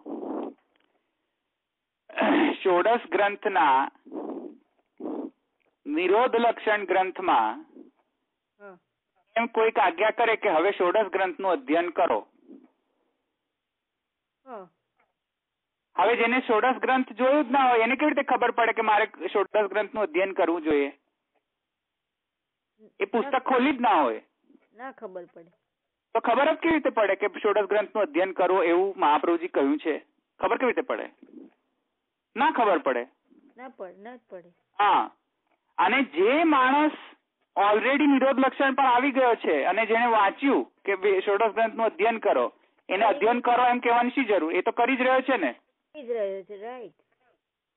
ષોડશ ગ્રંથના નિરોધ લક્ષણ ગ્રંથમાં એમ કોઈક આજ્ઞા કરે કે હવે ષોડશ ગ્રંથનું અધ્યયન કરો. હવે જેને ષોડશ ગ્રંથ જોયું જ ના હોય એને કેવી રીતે ખબર પડે કે મારે ષોડશ ગ્રંથનું અધ્યયન કરવું જોઈએ? એ પુસ્તક ખોલી જ ના હોય. ના ખબર પડે. તો ખબર જ કેવી રીતે પડે કે ષોડશ ગ્રંથનું અધ્યયન કરવું એવું મહાપ્રભુજી કહ્યું છે? ખબર કેવી રીતે પડે? ના ખબર પડે. ના પડે. હા. અને જે માણસ ઓલરેડી નિરોધ લક્ષણ પર આવી ગયો છે અને જેને વાંચ્યું કે ષોડશ ગ્રંથનું અધ્યયન કરો, એને અધ્યયન કરો એમ કહેવાની શી જરૂર? એ તો કરી જ રહ્યો છે ને. Right.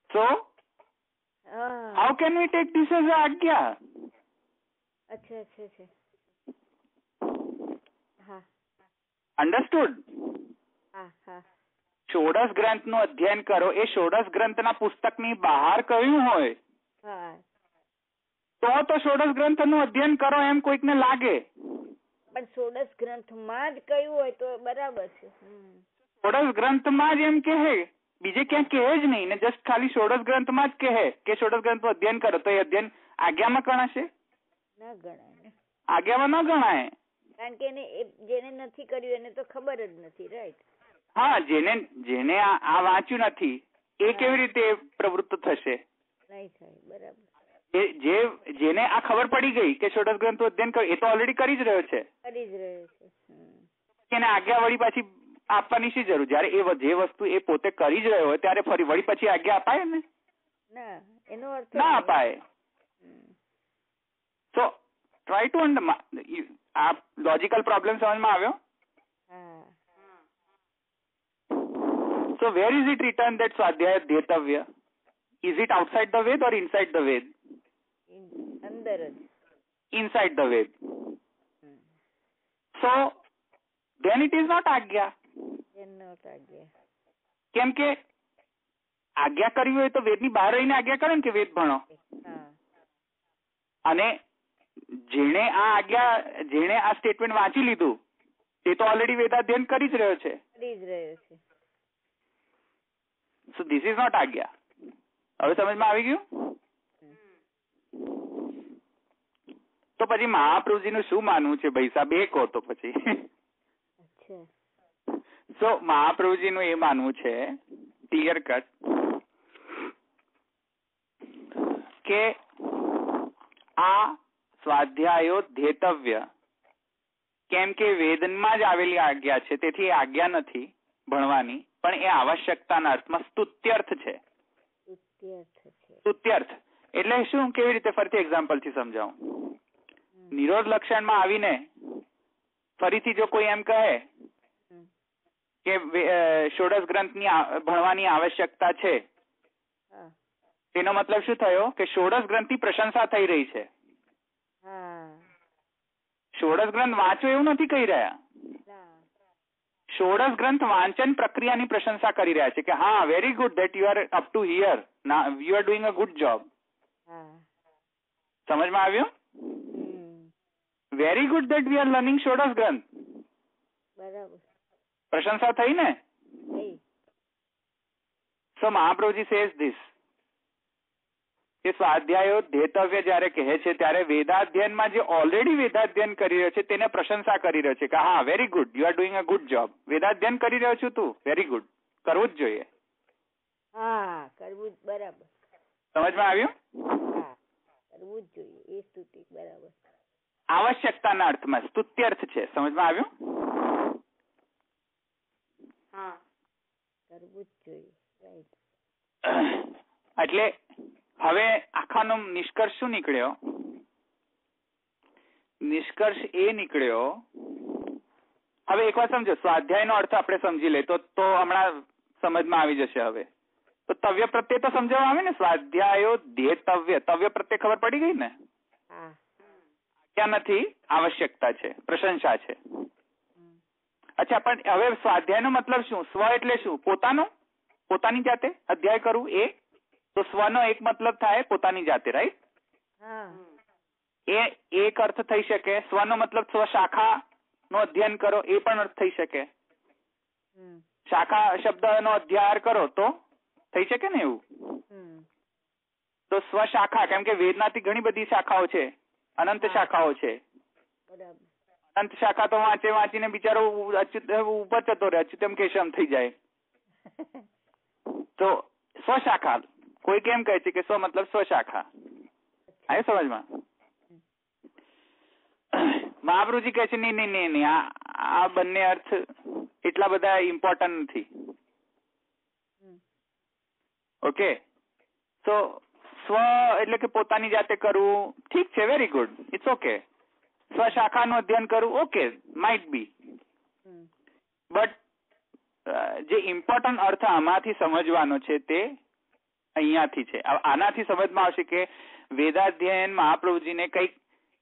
So how can we take this as a આજ્ઞા? અચ્છા. હા. Understood? હા. ષોડશ ગ્રંથનું અધ્યયન કરો એ ષોડશ ગ્રંથના પુસ્તકની બહાર કહ્યું હોય તો ષોડશ ગ્રંથનું અધ્યયન કરો એમ કોઈકને લાગે. પણ ષોડશ ગ્રંથમાં જ કહ્યું હોય તો બરાબર છે. ષોડશ ગ્રંથમાં જ એમ કહે, બીજે ક્યાં કહે જ નહીં ને, જસ્ટ ખાલી ષોડશ ગ્રંથમાં જ કહે કે ષોડશ ગ્રંથનું અધ્યયન કરો, તો એ અધ્યયન આજ્ઞામાં ગણાશે? ના ગણાય. આજ્ઞામાં ન ગણાય. કારણ કે જેને નથી કર્યું એને તો ખબર જ નથી. રાઈટ. હા, જેને આ વાંચ્યું નથી એ કેવી રીતે પ્રવૃત્ત થશે? નહીં થાય. બરાબર. જેને આ ખબર પડી ગઈ કે ષોડશ ગ્રંથનું અધ્યયન કર્યું, એ તો ઓલરેડી કરી જ રહ્યો છે. એને આજ્ઞા વળી પાછી આપવાની શી જરૂર? જયારે જે વસ્તુ એ પોતે કરી જ રહ્યો હોય ત્યારે વળી પછી આજ્ઞા અપાય ને? ના, એનો અર્થ ના અપાય. સો ટ્રાય ટુ આ લોજિકલ પ્રોબ્લેમ સમજમાં આવ્યો? So where is it written that સ્વાધ્યાય ધેતવ્ય? Is it outside the Ved or inside the Ved? અંદર જ. Inside the Ved. So then it is not આજ્ઞા. કેમ કે આજ્ઞા કરવી હોય તો વેદની બહાર રહીને આજ્ઞા કરે ને કે વેદ ભણો. અને જેણે આ સ્ટેટમેન્ટ વાંચી લીધું તે તો ઓલરેડી વેદાધ્યયન કરી જ રહ્યો છે. So this is not આજ્ઞા. હવે સમજમાં આવી ગયું? તો પછી મહાપ્રભુજીનું શું માનવું છે ભાઈ સાહેબ, એ કહો તો પછી. So મહાપ્રભુજીનું એ માનવું છે ક્લિયર કટ કે આ સ્વાધ્યાયો ધેતવ્ય કેમ કે વેદમાં જ આવેલી આજ્ઞા છે, તેથી એ આજ્ઞા નથી ભણવાની, પણ એ આવશ્યકતાના અર્થમાં સ્તુત્યર્થ છે. સ્તુત્યર્થ એટલે શું? કેવી રીતે? ફરીથી એક્ઝામ્પલ થી સમજાવું. નિરોધ લક્ષણમાં આવીને ફરીથી જો કોઈ એમ કહે કે ષોડશ ગ્રંથની ભણવાની આવશ્યકતા છે, તેનો મતલબ શું થયો? કે ષોડશ ગ્રંથની પ્રશંસા થઈ રહી છે. ષોડશ ગ્રંથ વાંચો એવું નથી કહી રહ્યા. ષોડશ ગ્રંથ વાંચન પ્રક્રિયાની પ્રશંસા કરી રહ્યા છે કે હા, very good that you are up to here, you are doing a good job. સમજમાં આવ્યું? Very good that we are learning Shodasha Granth. બરાબર. પ્રશંસા થઈ ને? સો મહાપ્રભુજી સેઝ ધીસ કે સ્વાધ્યાયો ધેતવ્ય જયારે કહે છે ત્યારે વેદાધ્યયનમાં જે ઓલરેડી વેદાધ્યયન કરી રહ્યો છે તેને પ્રશંસા કરી રહ્યો છે કે હા, very good, you are doing a good job. વેદાધ્યયન કરી રહ્યો છું તું, વેરી ગુડ, કરવું જ જોઈએ. કરવું જ. બરાબર. સમજમાં આવ્યું? કરવું જ જોઈએ એ સ્તુતિ. બરાબર. આવશ્યકતાના અર્થમાં સ્તુત્યર્થ છે. સમજમાં આવ્યું? કરવું જ જોઈએ. રાઈટ. એટલે હવે આખાનો નિષ્કર્ષ શું નીકળ્યો? નિષ્કર્ષ એ નીકળ્યો, હવે એક વાર સમજો, સ્વાધ્યાયનો અર્થ આપણે સમજી લે તો હમણાં સમજમાં આવી જશે. હવે તો તવ્ય પ્રત્યે તો સમજાવવા આવે ને, સ્વાધ્યાયો ધ્યેતવ્ય, તવ્ય પ્રત્યે ખબર પડી ગઈ ને? ક્યાં નથી, આવશ્યકતા છે, પ્રશંસા છે. અચ્છા, પણ હવે સ્વાધ્યાયનો મતલબ શું? સ્વ એટલે શું? પોતાનો, પોતાની જાતે અધ્યાય કરવું. એ તો સ્વનો એક મતલબ થાય પોતાની જાતે, રાઈટ? એ એક અર્થ થઈ શકે. સ્વનો મતલબ સ્વ શાખા નો અધ્યયન કરો, એ પણ અર્થ થઈ શકે. શાખા શબ્દ નો અધ્યાય કરો તો થઈ શકે ને એવું. તો સ્વ શાખા, કેમ કે વેદનાથી ઘણી બધી શાખાઓ છે, અનંત શાખાઓ છે. અનંત શાખા તો વાંચીને બિચારો ઉપર જતો રહે, અચ્યુતમ કેશવમ થઈ જાય. તો સ્વ શાખા, કોઈ કેમ કહે છે કે સ્વ મતલબ સ્વ શાખા. આવ્યું સમજમાં? મહાપ્રભુજી કહે છે નહીં, આ બંને અર્થ એટલા બધા ઇમ્પોર્ટન્ટ નથી. ઓકે, તો સ્વ એટલે કે પોતાની જાતે કરવું, ઠીક છે, વેરી ગુડ, ઇટ્સ ઓકે. સ્વ શાખાનું અધ્યયન કરવું, ઓકે, માઇટ બી. બટ જે ઇમ્પોર્ટન્ટ અર્થ આમાંથી સમજવાનો છે તે અહીંયાથી છે. આનાથી સમજમાં આવશે કે વેદાધ્યયન મહાપ્રભુજીને કઈક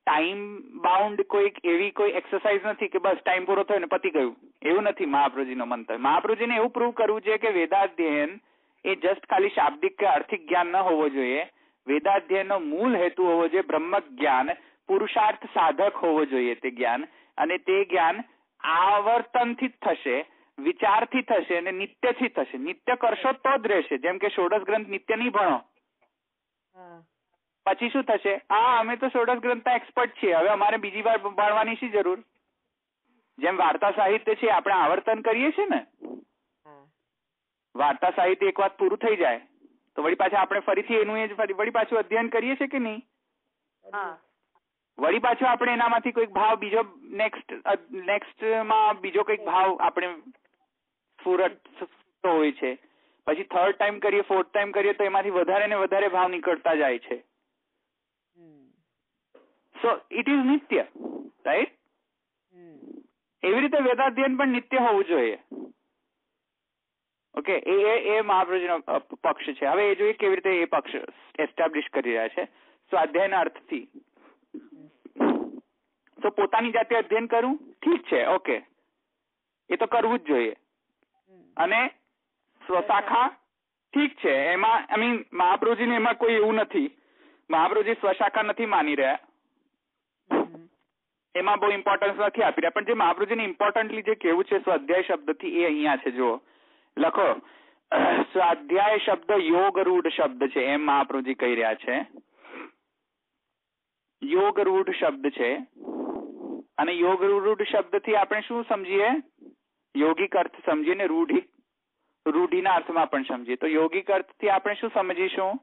ટાઈમ બાઉન્ડ કોઈક એવી કોઈ એક્સરસાઇઝ નથી કે બસ ટાઈમ પૂરો થયો ને પતી ગયું, એવું નથી મહાપ્રભુજીનો મંતવ્ય. મહાપ્રભુજીને એવું પ્રૂવ કરવું છે કે વેદાધ્યયન એ જસ્ટ ખાલી શાબ્દિક કે આર્થિક જ્ઞાન ન હોવો જોઈએ. વેદાધ્યયનનો મૂળ હેતુ હોવો જોઈએ બ્રહ્મ જ્ઞાન, પુરુષાર્થ સાધક હોવો જોઈએ તે જ્ઞાન. અને તે જ્ઞાન આવર્તનથી જ થશે, વિચારથી થશે અને નિત્યથી થશે. નિત્ય કરશો તો જ રહેશે. જેમ કે ષોડશ ગ્રંથ નિત્ય નહીં ભણો પછી શું થશે? અમે તો ષોડશ ગ્રંથના એક્સપર્ટ છીએ, હવે અમારે બીજી વાર ભણવાની શી જરૂર? જેમ વાર્તા સાહિત્ય છે, આપણે આવર્તન કરીએ છીએ ને. વાર્તા સાહિત્ય એક વાત પૂરું થઈ જાય તો વળી પાછા આપણે ફરીથી એનું વળી પાછું અધ્યયન કરીએ છીએ કે નહીં? વળી પાછું આપણે એનામાંથી કોઈક ભાવ બીજો નેક્સ્ટમાં બીજો કઈક ભાવ આપણે સ્ફુરત હોય છે. પછી થર્ડ ટાઈમ કરીએ, ફોર્થ ટાઈમ કરીએ તો એમાંથી વધારે ને વધારે ભાવ નીકળતા જાય છે. સો ઇટ ઇઝ નિત્ય, રાઈટ? એવી રીતે વેદાધ્યયન પણ નિત્ય હોવું જોઈએ. ઓકે, એ મહાપ્રભુજીનો પક્ષ છે. હવે એ જોઈએ કેવી રીતે એ પક્ષ એસ્ટાબ્લિશ કરી રહ્યા છે સ્વાધ્યાયના અર્થથી. તો પોતાની જાતે અધ્યયન કરવું, ઠીક છે, ઓકે, એ તો કરવું જ જોઈએ. અને સ્વશાખા, ઠીક છે, એમાં મહાપ્રભુજીને એમાં કોઈ એવું નથી, મહાપ્રભુજી સ્વશાખા નથી માની રહ્યા, એમાં બહુ ઇમ્પોર્ટન્સ નથી આપી રહ્યા. પણ જે મહાપ્રભુજીને ઇમ્પોર્ટન્ટલી જે કેવું છે સ્વાધ્યાય શબ્દથી, એ અહીંયા છે. જુઓ, લખો, સ્વાધ્યાય શબ્દ યોગ રૂઢ શબ્દ છે, એમ મહાપ્રભુજી કહી રહ્યા છે. યોગ રૂઢ શબ્દ છે. અને યોગ રૂઢ શબ્દથી આપણે શું સમજીએ? યોગિક અર્થ સમજીએ ને રૂઢિના અર્થમાં પણ સમજીએ. તો યોગિક અર્થથી આપણે શું સમજીશું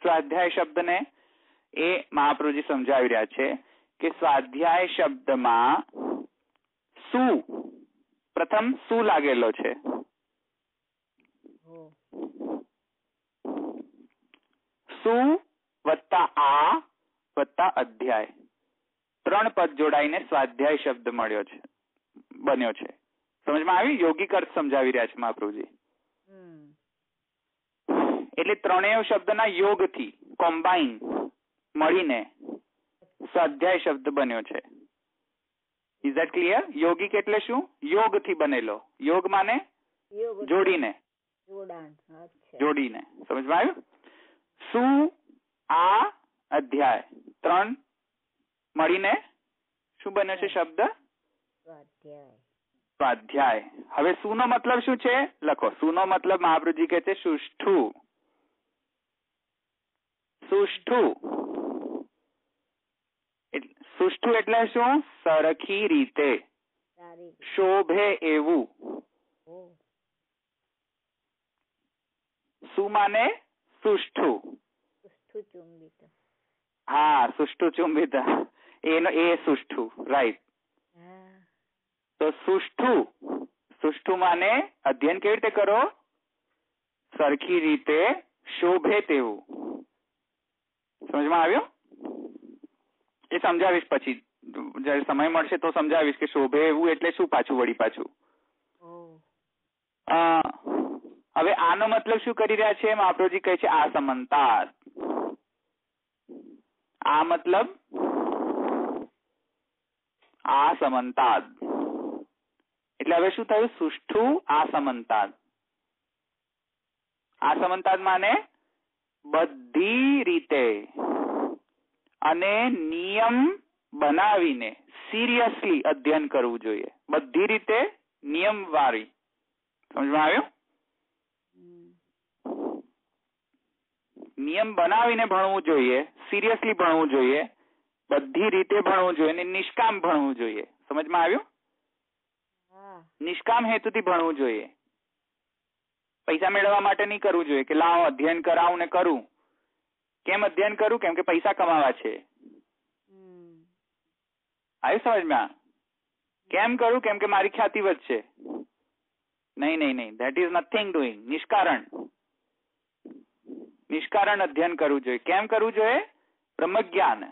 સ્વાધ્યાય શબ્દને? એ મહાપ્રભુજી સમજાવી રહ્યા છે કે સ્વાધ્યાય શબ્દમાં શું, પ્રથમ શું લાગેલો છે? શું વત્તા આ વત્તા અધ્યાય, 3 પદ જોડાઈને સ્વાધ્યાય શબ્દ બન્યો છે. સમજમાં આવી? યોગિક અર્થ સમજાવી રહ્યા છે મહાપ્રભુજી. એટલે ત્રણેય શબ્દના યોગથી કોમ્બાઈન મળીને સ્વાધ્યાય શબ્દ બન્યો છે. Is that clear? યોગિક એટલે શું? યોગથી બનેલો. યોગ માને જોડીને. સમજમાં આવ્યું? શું આ અધ્યાય 3 મળીને શું બન્યો છે શબ્દ? સ્વાધ્યાય. હવે સુનો મતલબ શું છે? લખો, સુનો મતલબ મહાપ્રભુજી કહે છે સુષ્ઠુ. સુષ્ઠુ એટલે શું? સરખી રીતે, શોભે એવું. સુ માને સુષ્ઠુ. હા, સુષ્ઠુ ચુંબિત, એ સુષ્ઠુ, રાઈટ. તો સુષ્ઠુ માને અધ્યયન કેવી રીતે કરો? સરખી રીતે, શોભે તેવું. સમજમાં આવ્યું? એ સમજાવીશ પછી, જયારે સમય મળશે તો સમજાવીશ કે શોભે એવું એટલે શું પાછું વળી પાછું. હવે આનો મતલબ શું કરી રહ્યા છે? મહાપ્રભુજી કહે છે આસમંતા. આ મતલબ આસમંતા એટલે હવે શું થયું? સુષ્ઠુ આસમંતા. આસમંતા માને બધી રીતે અને નિયમ બનાવીને સિરિયસલી અધ્યયન કરવું જોઈએ. બધી રીતે નિયમ વાળી. સમજમાં આવ્યું? નિયમ બનાવીને ભણવું જોઈએ, સિરિયસલી ભણવું જોઈએ, બધી રીતે ભણવું જોઈએ અને નિષ્કામ ભણવું જોઈએ. સમજમાં આવ્યું? નિષ્કામ હેતુથી ભણવું જોઈએ. પૈસા મેળવવા માટે નહીં કરવું જોઈએ કે લાવો અધ્યયન કરાવું ને કરું. કેમ અધ્યયન કરું? કેમ કે પૈસા કમાવા છે. આવ્યું સમજમાં? કેમ કરું? કેમ કે મારી ખ્યાતિ વધશે. નહીં, ધેટ ઇઝ નથિંગ ડુઈંગ. નિષ્કારણ અધ્યયન કરવું જોઈએ. કેમ કરવું જોઈએ? બ્રહ્મજ્ઞાન.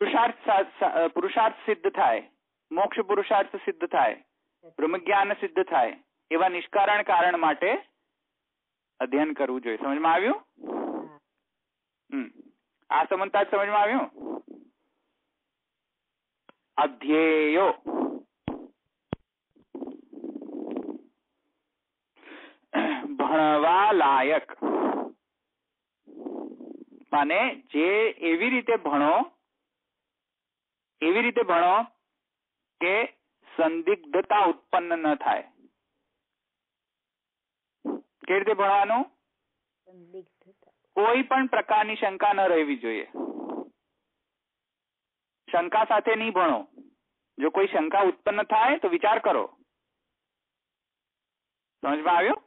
પુરુષાર્થ સિદ્ધ થાય, મોક્ષ પુરુષાર્થ સિદ્ધ થાય, બ્રહ્મજ્ઞાન સિદ્ધ થાય એવા નિષ્કારણ કારણ માટે અધ્યયન કરવું જોઈએ. સમજમાં આવ્યું? આ સમજતા જ સમજમાં આવ્યું? અધ્યેયો ભણવા લાયક માને જે એવી રીતે ભણો કે સંદિગ્ધતા ઉત્પન્ન ન થાય. કેવી રીતે ભણવાનું? કોઈ પણ પ્રકારની શંકા ન રહેવી જોઈએ. શંકા સાથે નહીં ભણો. જો કોઈ શંકા ઉત્પન્ન થાય તો વિચાર કરો. સમજમાં આવ્યું?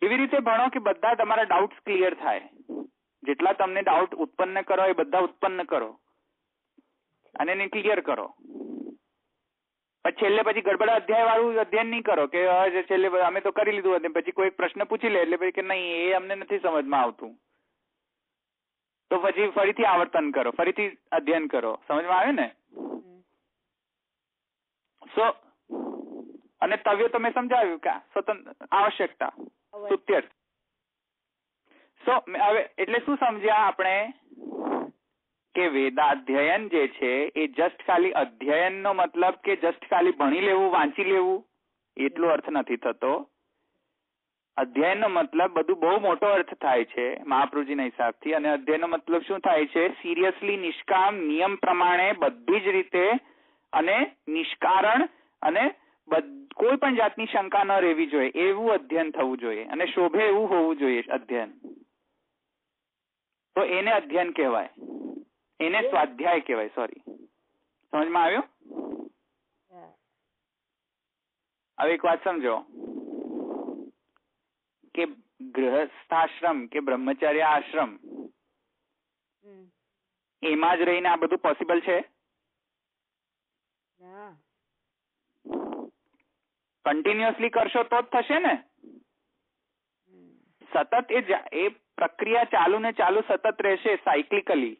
એવી રીતે ભણો કે બધા તમારા ડાઉટ્સ ક્લિયર થાય. જેટલા તમને ડાઉટ ઉત્પન્ન કરો એ બધા ઉત્પન્ન કરો અને એને ક્લિયર કરો. છેલ્લે પછી ગડબડ અધ્યાય વાળું અધ્યયન નહીં કરો કે છેલ્લે અમે તો કરી લીધું અને પછી કોઈ પ્રશ્ન પૂછી લે એટલે પછી કે નહીં એ અમને નથી સમજમાં આવતું, તો પછી ફરીથી આવર્તન કરો, ફરીથી અધ્યયન કરો. સમજમાં આવે ને? અને તવ્ય તો મેં સમજાવ્યું કે સ્વતંત્ર આવશ્યકતા સુત્યર્થ. હવે એટલે શું સમજ્યા આપણે કે વેદાધ્યયન જે છે એ જસ્ટ ખાલી અધ્યયનનો મતલબ કે જસ્ટ ખાલી ભણી લેવું, વાંચી લેવું એટલો અર્થ નથી થતો. અધ્યયનનો મતલબ બધું બહુ મોટો અર્થ થાય છે મહાપ્રભુજીના હિસાબથી. અને અધ્યયનનો મતલબ શું થાય છે? સિરિયસલી, નિષ્કામ, નિયમ પ્રમાણે બધી જ રીતે અને નિષ્કારણ અને કોઈ પણ જાતની શંકા ન રહેવી જોઈએ એવું અધ્યયન થવું જોઈએ અને શોભે એવું હોવું જોઈએ અધ્યયન. તો એને અધ્યયન કહેવાય, એને સ્વાધ્યાય કહેવાય. સોરી, સમજમાં આવ્યું? હવે એક વાત સમજો કે ગૃહસ્થાશ્રમ કે બ્રહ્મચર્ય આશ્રમ એમાં જ રહીને આ બધું પોસિબલ છે? કન્ટિન્યુઅસલી કરશો તો જ થશે ને. સતત એ પ્રક્રિયા ચાલુ ને ચાલુ સતત રહેશે સાયક્લિકલી.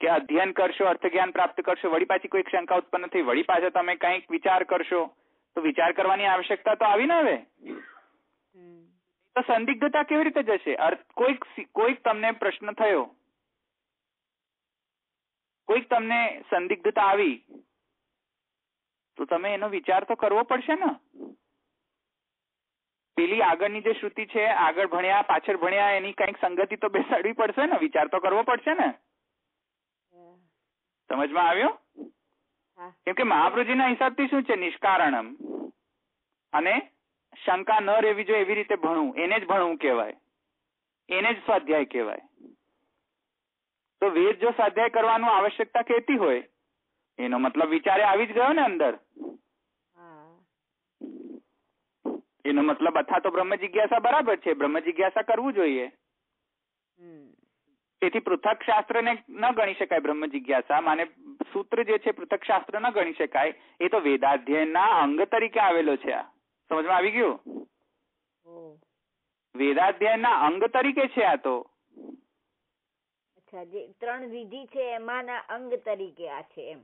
કે અધ્યયન કરશો, અર્થજ્ઞાન પ્રાપ્ત કરશો, વળી પાછી કોઈ શંકા ઉત્પન્ન થઈ, વળી પાછા તમે કંઈક વિચાર કરશો, તો વિચાર કરવાની આવશ્યકતા તો આવી ને હવે. તો સંદિગ્ધતા કેવી રીતે જશે? કોઈક તમને પ્રશ્ન થયો, કોઈક તમને સંદિગ્ધતા આવી, તો તમે એનો વિચાર તો કરવો પડશે ને. પેલી આગળની જે શ્રુતિ છે, આગળ ભણ્યા પાછળ ભણ્યા, એની કંઈક સંગતિ તો બેસાડવી પડશે ને, વિચાર તો કરવો પડશે ને. સમજમાં આવ્યું? કેમ કે મહાપ્રભુજીના હિસાબથી શું છે? નિષ્કારણમ અને શંકા ન રહેવી જોઈએ એવી રીતે ભણવું, એને જ ભણવું કહેવાય, એને જ સ્વાધ્યાય કહેવાય. તો વેદ જો સ્વાધ્યાય કરવાનું આવશ્યકતા કહેતી હોય એનો મતલબ વિચારે આવી જ ગયો ને અંદર. એનો મતલબ અથવા તો બ્રહ્મ જિજ્ઞાસા બરાબર છે, બ્રહ્મ જિજ્ઞાસા કરવું જોઈએ. તેથી પૃથક શાસ્ત્ર ને ન ગણી શકાય બ્રહ્મ જિજ્ઞાસા, માને સૂત્ર જે છે પૃથક શાસ્ત્ર ન ગણી શકાય. એ તો વેદાધ્યયનના અંગ તરીકે આવેલો છે. સમજમાં આવી ગયું? વેદાધ્યાયના અંગ તરીકે છે આ તો. અચ્છા, જે 3 વિધિ છે એમાંના અંગ તરીકે આ છે એમ.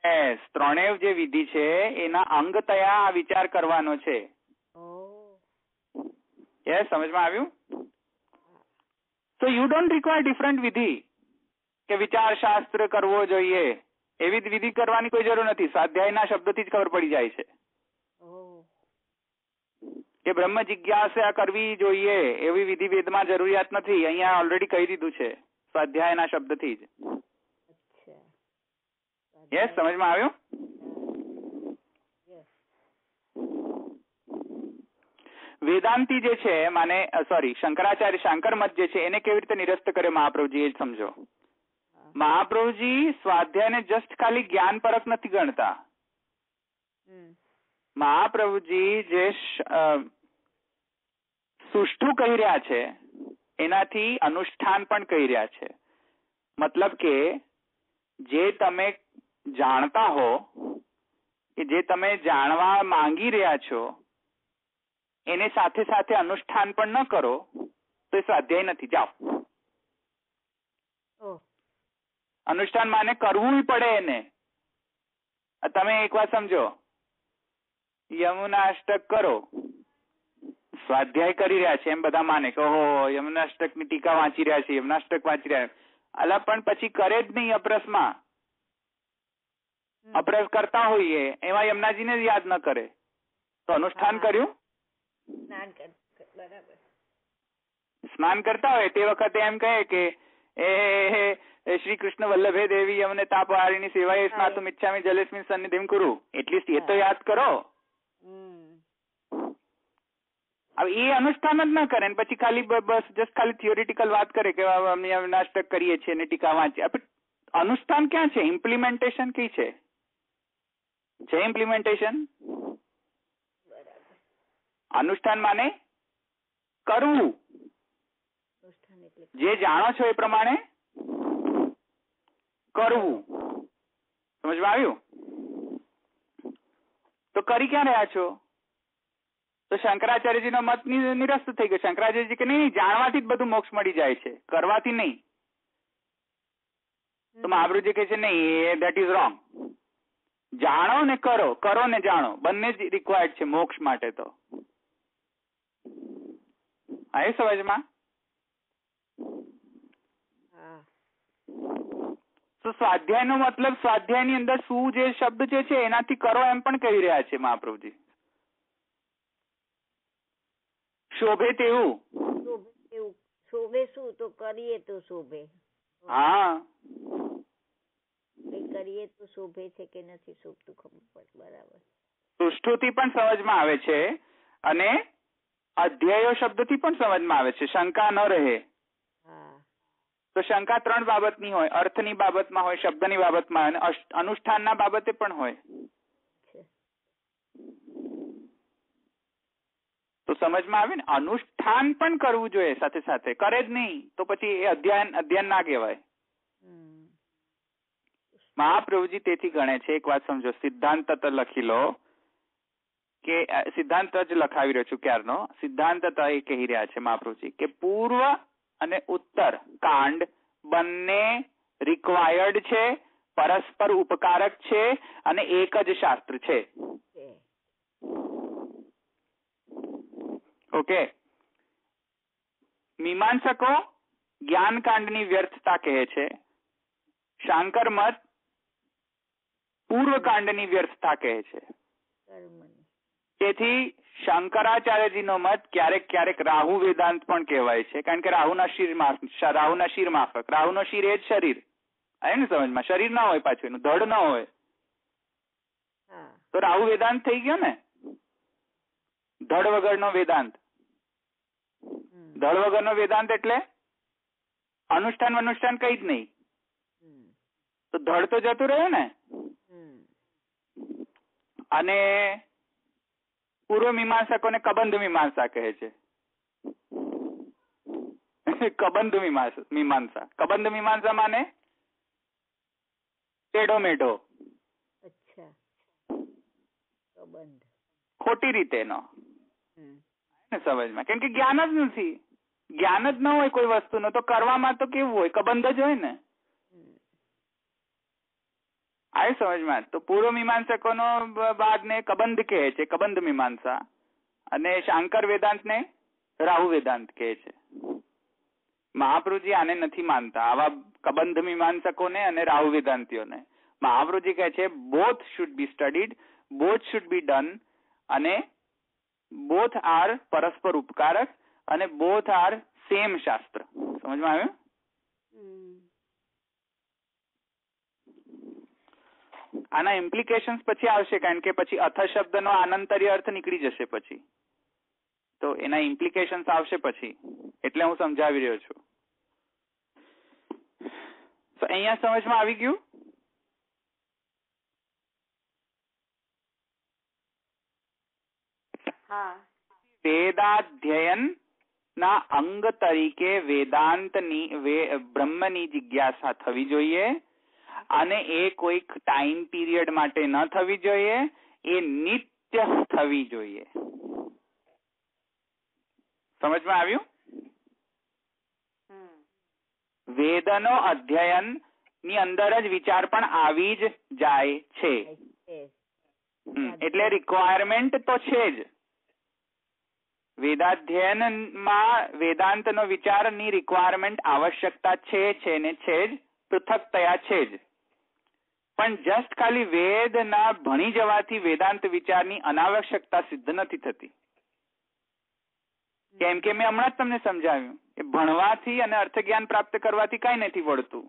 યસ, ત્રણેય જે વિધિ છે એના અંગ તયા આ વિચાર કરવાનો છે. યસ, સમજમાં આવ્યું? So you don't require different વિધિ કે વિચાર શાસ્ત્ર કરવો જોઈએ, એવી જ વિધિ કરવાની કોઈ જરૂર નથી. સ્વાધ્યાયના શબ્દથી જ ખબર પડી જાય છે કે બ્રહ્મ જિજ્ઞાસા કરવી જોઈએ એવી વિધિ વેદમાં જરૂરિયાત નથી. અહીંયા ઓલરેડી કહી દીધું છે સ્વાધ્યાયના શબ્દથી જ. યસ, સમજમાં આવ્યું? વેદાંતિ જે છે માને શંકરાચાર્ય શાંકર મત જે છે એને કેવી રીતે નિરસ્ત કરે મહાપ્રભુજી એ જ સમજો. મહાપ્રભુજી સ્વાધ્યાયને જસ્ટ ખાલી જ્ઞાન પરક નથી ગણતા. મહાપ્રભુજી જે સુષ્ઠું કહી રહ્યા છે એનાથી અનુષ્ઠાન પણ કહી રહ્યા છે. મતલબ કે જે તમે જાણતા હો કે જે તમે જાણવા માંગી રહ્યા છો એને સાથે સાથે અનુષ્ઠાન પણ ન કરો તો એ સ્વાધ્યાય નથી. જાઓ, અનુષ્ઠાન માને કરવું પડે એને. તમે એક વાત સમજો, યમુના અષ્ટક કરો, સ્વાધ્યાય કરી રહ્યા છે એમ બધા માને કે ઓહો યમુના અષ્ટક ની ટીકા વાંચી રહ્યા છે, યમુના અષ્ટક વાંચી રહ્યા. અલા પણ પછી કરે જ નહીં. અપરસમાં અપરસ કરતા હોઈએ એમાં યમુનાજીને જ યાદ ન કરે તો અનુષ્ઠાન કર્યું? સ્નાન કરતા હોય તે વખતે એમ કહે કે એ શ્રી કૃષ્ણ વલ્લભે દેવી અમને તાપહારિણી સેવાય સ્નાતુમ ઇચ્છામિ જલેસ્મિન સન્નિધિમ કુરુ. એટલીસ્ટ એ તો યાદ કરો. હવે એ અનુષ્ઠાન જ ના કરે ને પછી ખાલી બસ જસ્ટ ખાલી થિયોરિટિકલ વાત કરે કે અમે નાસ્ટક કરીએ છીએ ને ટીકા વાંચીએ. અનુષ્ઠાન ક્યાં છે? ઇમ્પ્લિમેન્ટેશન કઈ છે? ઇમ્પ્લિમેન્ટેશન? અનુષ્ઠાન માને કરવું. જે જાણો છો એ પ્રમાણે કરવું. સમજમાં આવ્યું? તો કરી ક્યાં રહ્યા છો? તો શંકરાચાર્યજીનો મત નિરસ્ત થઈ ગયો. શંકરાચાર્યજી કે નહીં, જાણવાથી જ બધું મોક્ષ મળી જાય છે, કરવાથી નહીં. તો મહાપ્રભુજી કહે છે નહીં, ધેટ ઇઝ રોંગ. જાણો ને કરો, કરો ને જાણો, બંને જ રિક્વાયર્ડ છે મોક્ષ માટે. તો આવ્યું સમજમાં? તો સ્વાધ્યાય નો મતલબ સ્વાધ્યાય ની અંદર શું જે શબ્દ જે છે એનાથી કરો એમ પણ કહી રહ્યા છે મહાપ્રભુજી. શોભે તેવું. શોભે શું? તો કરીએ તો શોભે. હા, કરીએ તો શોભે છે કે નથી શોભતું ખબર પડે. બરાબર. સુષ્ઠુથી પણ સમજમાં આવે છે અને અધ્યાયો શબ્દથી પણ સમજમાં આવે છે. શંકા ન રહે. તો શંકા 3 બાબતની હોય, અર્થની બાબતમાં હોય, શબ્દની બાબતમાં અને અનુષ્ઠાનના બાબતે પણ હોય. તો સમજમાં આવે ને? અનુષ્ઠાન પણ કરવું જોઈએ સાથે સાથે. કરે જ નહીં તો પછી એ અધ્યયન ના કહેવાય. મહાપ્રભુજી તેથી ગણે છે. એક વાત સમજો, સિદ્ધાંત લખી લો કે સિદ્ધાંત જ લખાવી રહ્યો છું ક્યારનો. સિદ્ધાંત એ કહી રહ્યા છે મહાપ્રભુજી કે પૂર્વ અને ઉત્તર કાંડ બંને રિક્વાયર્ડ છે, પરસ્પર ઉપકારક છે અને એક જ શાસ્ત્ર છે. ઓકે. મીમાંસકો જ્ઞાનકાંડની વ્યર્થતા કહે છે. શાંકર મત પૂર્વકાંડની વ્યર્થતા કહે છે. તેથી શંકરાચાર્યજીનો મત ક્યારેક ક્યારેક રાહુ વેદાંત પણ કહેવાય છે, કારણ કે રાહુનો શિર માફક. રાહુનો શિર એ જ શરીર. આવે ને સમજમાં? શરીર ના હોય પાછું, એનું ધડ ના હોય તો રાહુ વેદાંત થઈ ગયો ને. ધડ વગરનો વેદાંત. ધડ વગરનો વેદાંત એટલે અનુષ્ઠાન કઈ જ નહીં. તો ધડ તો જતું રહ્યું ને. અને પૂર્વ મીમાંસકોને કબંધ મીમાંસા કહે છે. કબંધ મીમાંસા. કબંધ મીમાંસા માને ટેઢો મેઢો. ખોટી રીતે નો સમજમાં, કેમ કે જ્ઞાન જ નથી. જ્ઞાન જ ન હોય કોઈ વસ્તુનો તો કરવામાં તો કેવું હોય, કબંધ જ હોય ને. આ સમજમાં. તો પૂર્વ મીમાંસકોનો ભાગને કબંધ કહે છે, કબંધ મીમાંસા, અને શાંકર વેદાંત ને રાહુ વેદાંત કહે છે. મહાપ્રભુજી આને નથી માનતા, આવા કબંધ મીમાંસકોને અને રાહુ વેદાંતિઓને. મહાપ્રભુજી કહે છે both should be studied, both should be done, અને બોથ આર પરસ્પર ઉપકારક, અને બોથ આર સેમ શાસ્ત્ર. સમજમાં આવ્યું? આના ઇમ્પ્લિકેશન્સ પછી આવશે, કારણ કે પછી અથ શબ્દનો આનંતર્ય અર્થ નીકળી જશે પછી, તો એના ઇમ્પ્લિકેશન્સ આવશે પછી, એટલે હું સમજાવી રહ્યો છું. તો અહીંયા સમજમાં આવી ગયું? વેદાધ્યયન ના અંગ તરીકે વેદાંતની બ્રહ્મની જિજ્ઞાસા થવી જોઈએ, અને એ કોઈક ટાઈમ પીરિયડ માટે ન થવી જોઈએ, એ નિત્ય થવી જોઈએ. સમજમાં આવ્યું? વેદનો અધ્યયન ની અંદર જ વિચાર પણ આવી જ જાય છે, એટલે રિક્વાયરમેન્ટ તો છે જ. વેદાધ્યયનમાં વેદાંતનો વિચારની રિક્વાયરમેન્ટ આવશ્યકતા છે ને છે જ, પૃથકતયા છે જ. પણ જસ્ટ ખાલી વેદના ભણી જવાથી વેદાંત વિચારની અનાવશ્યકતા સિદ્ધ નથી થતી. કેમ કે મેં હમણાં જ તમને સમજાવ્યું કે ભણવાથી અને અર્થ જ્ઞાન પ્રાપ્ત કરવાથી કઈ નથી વળતું,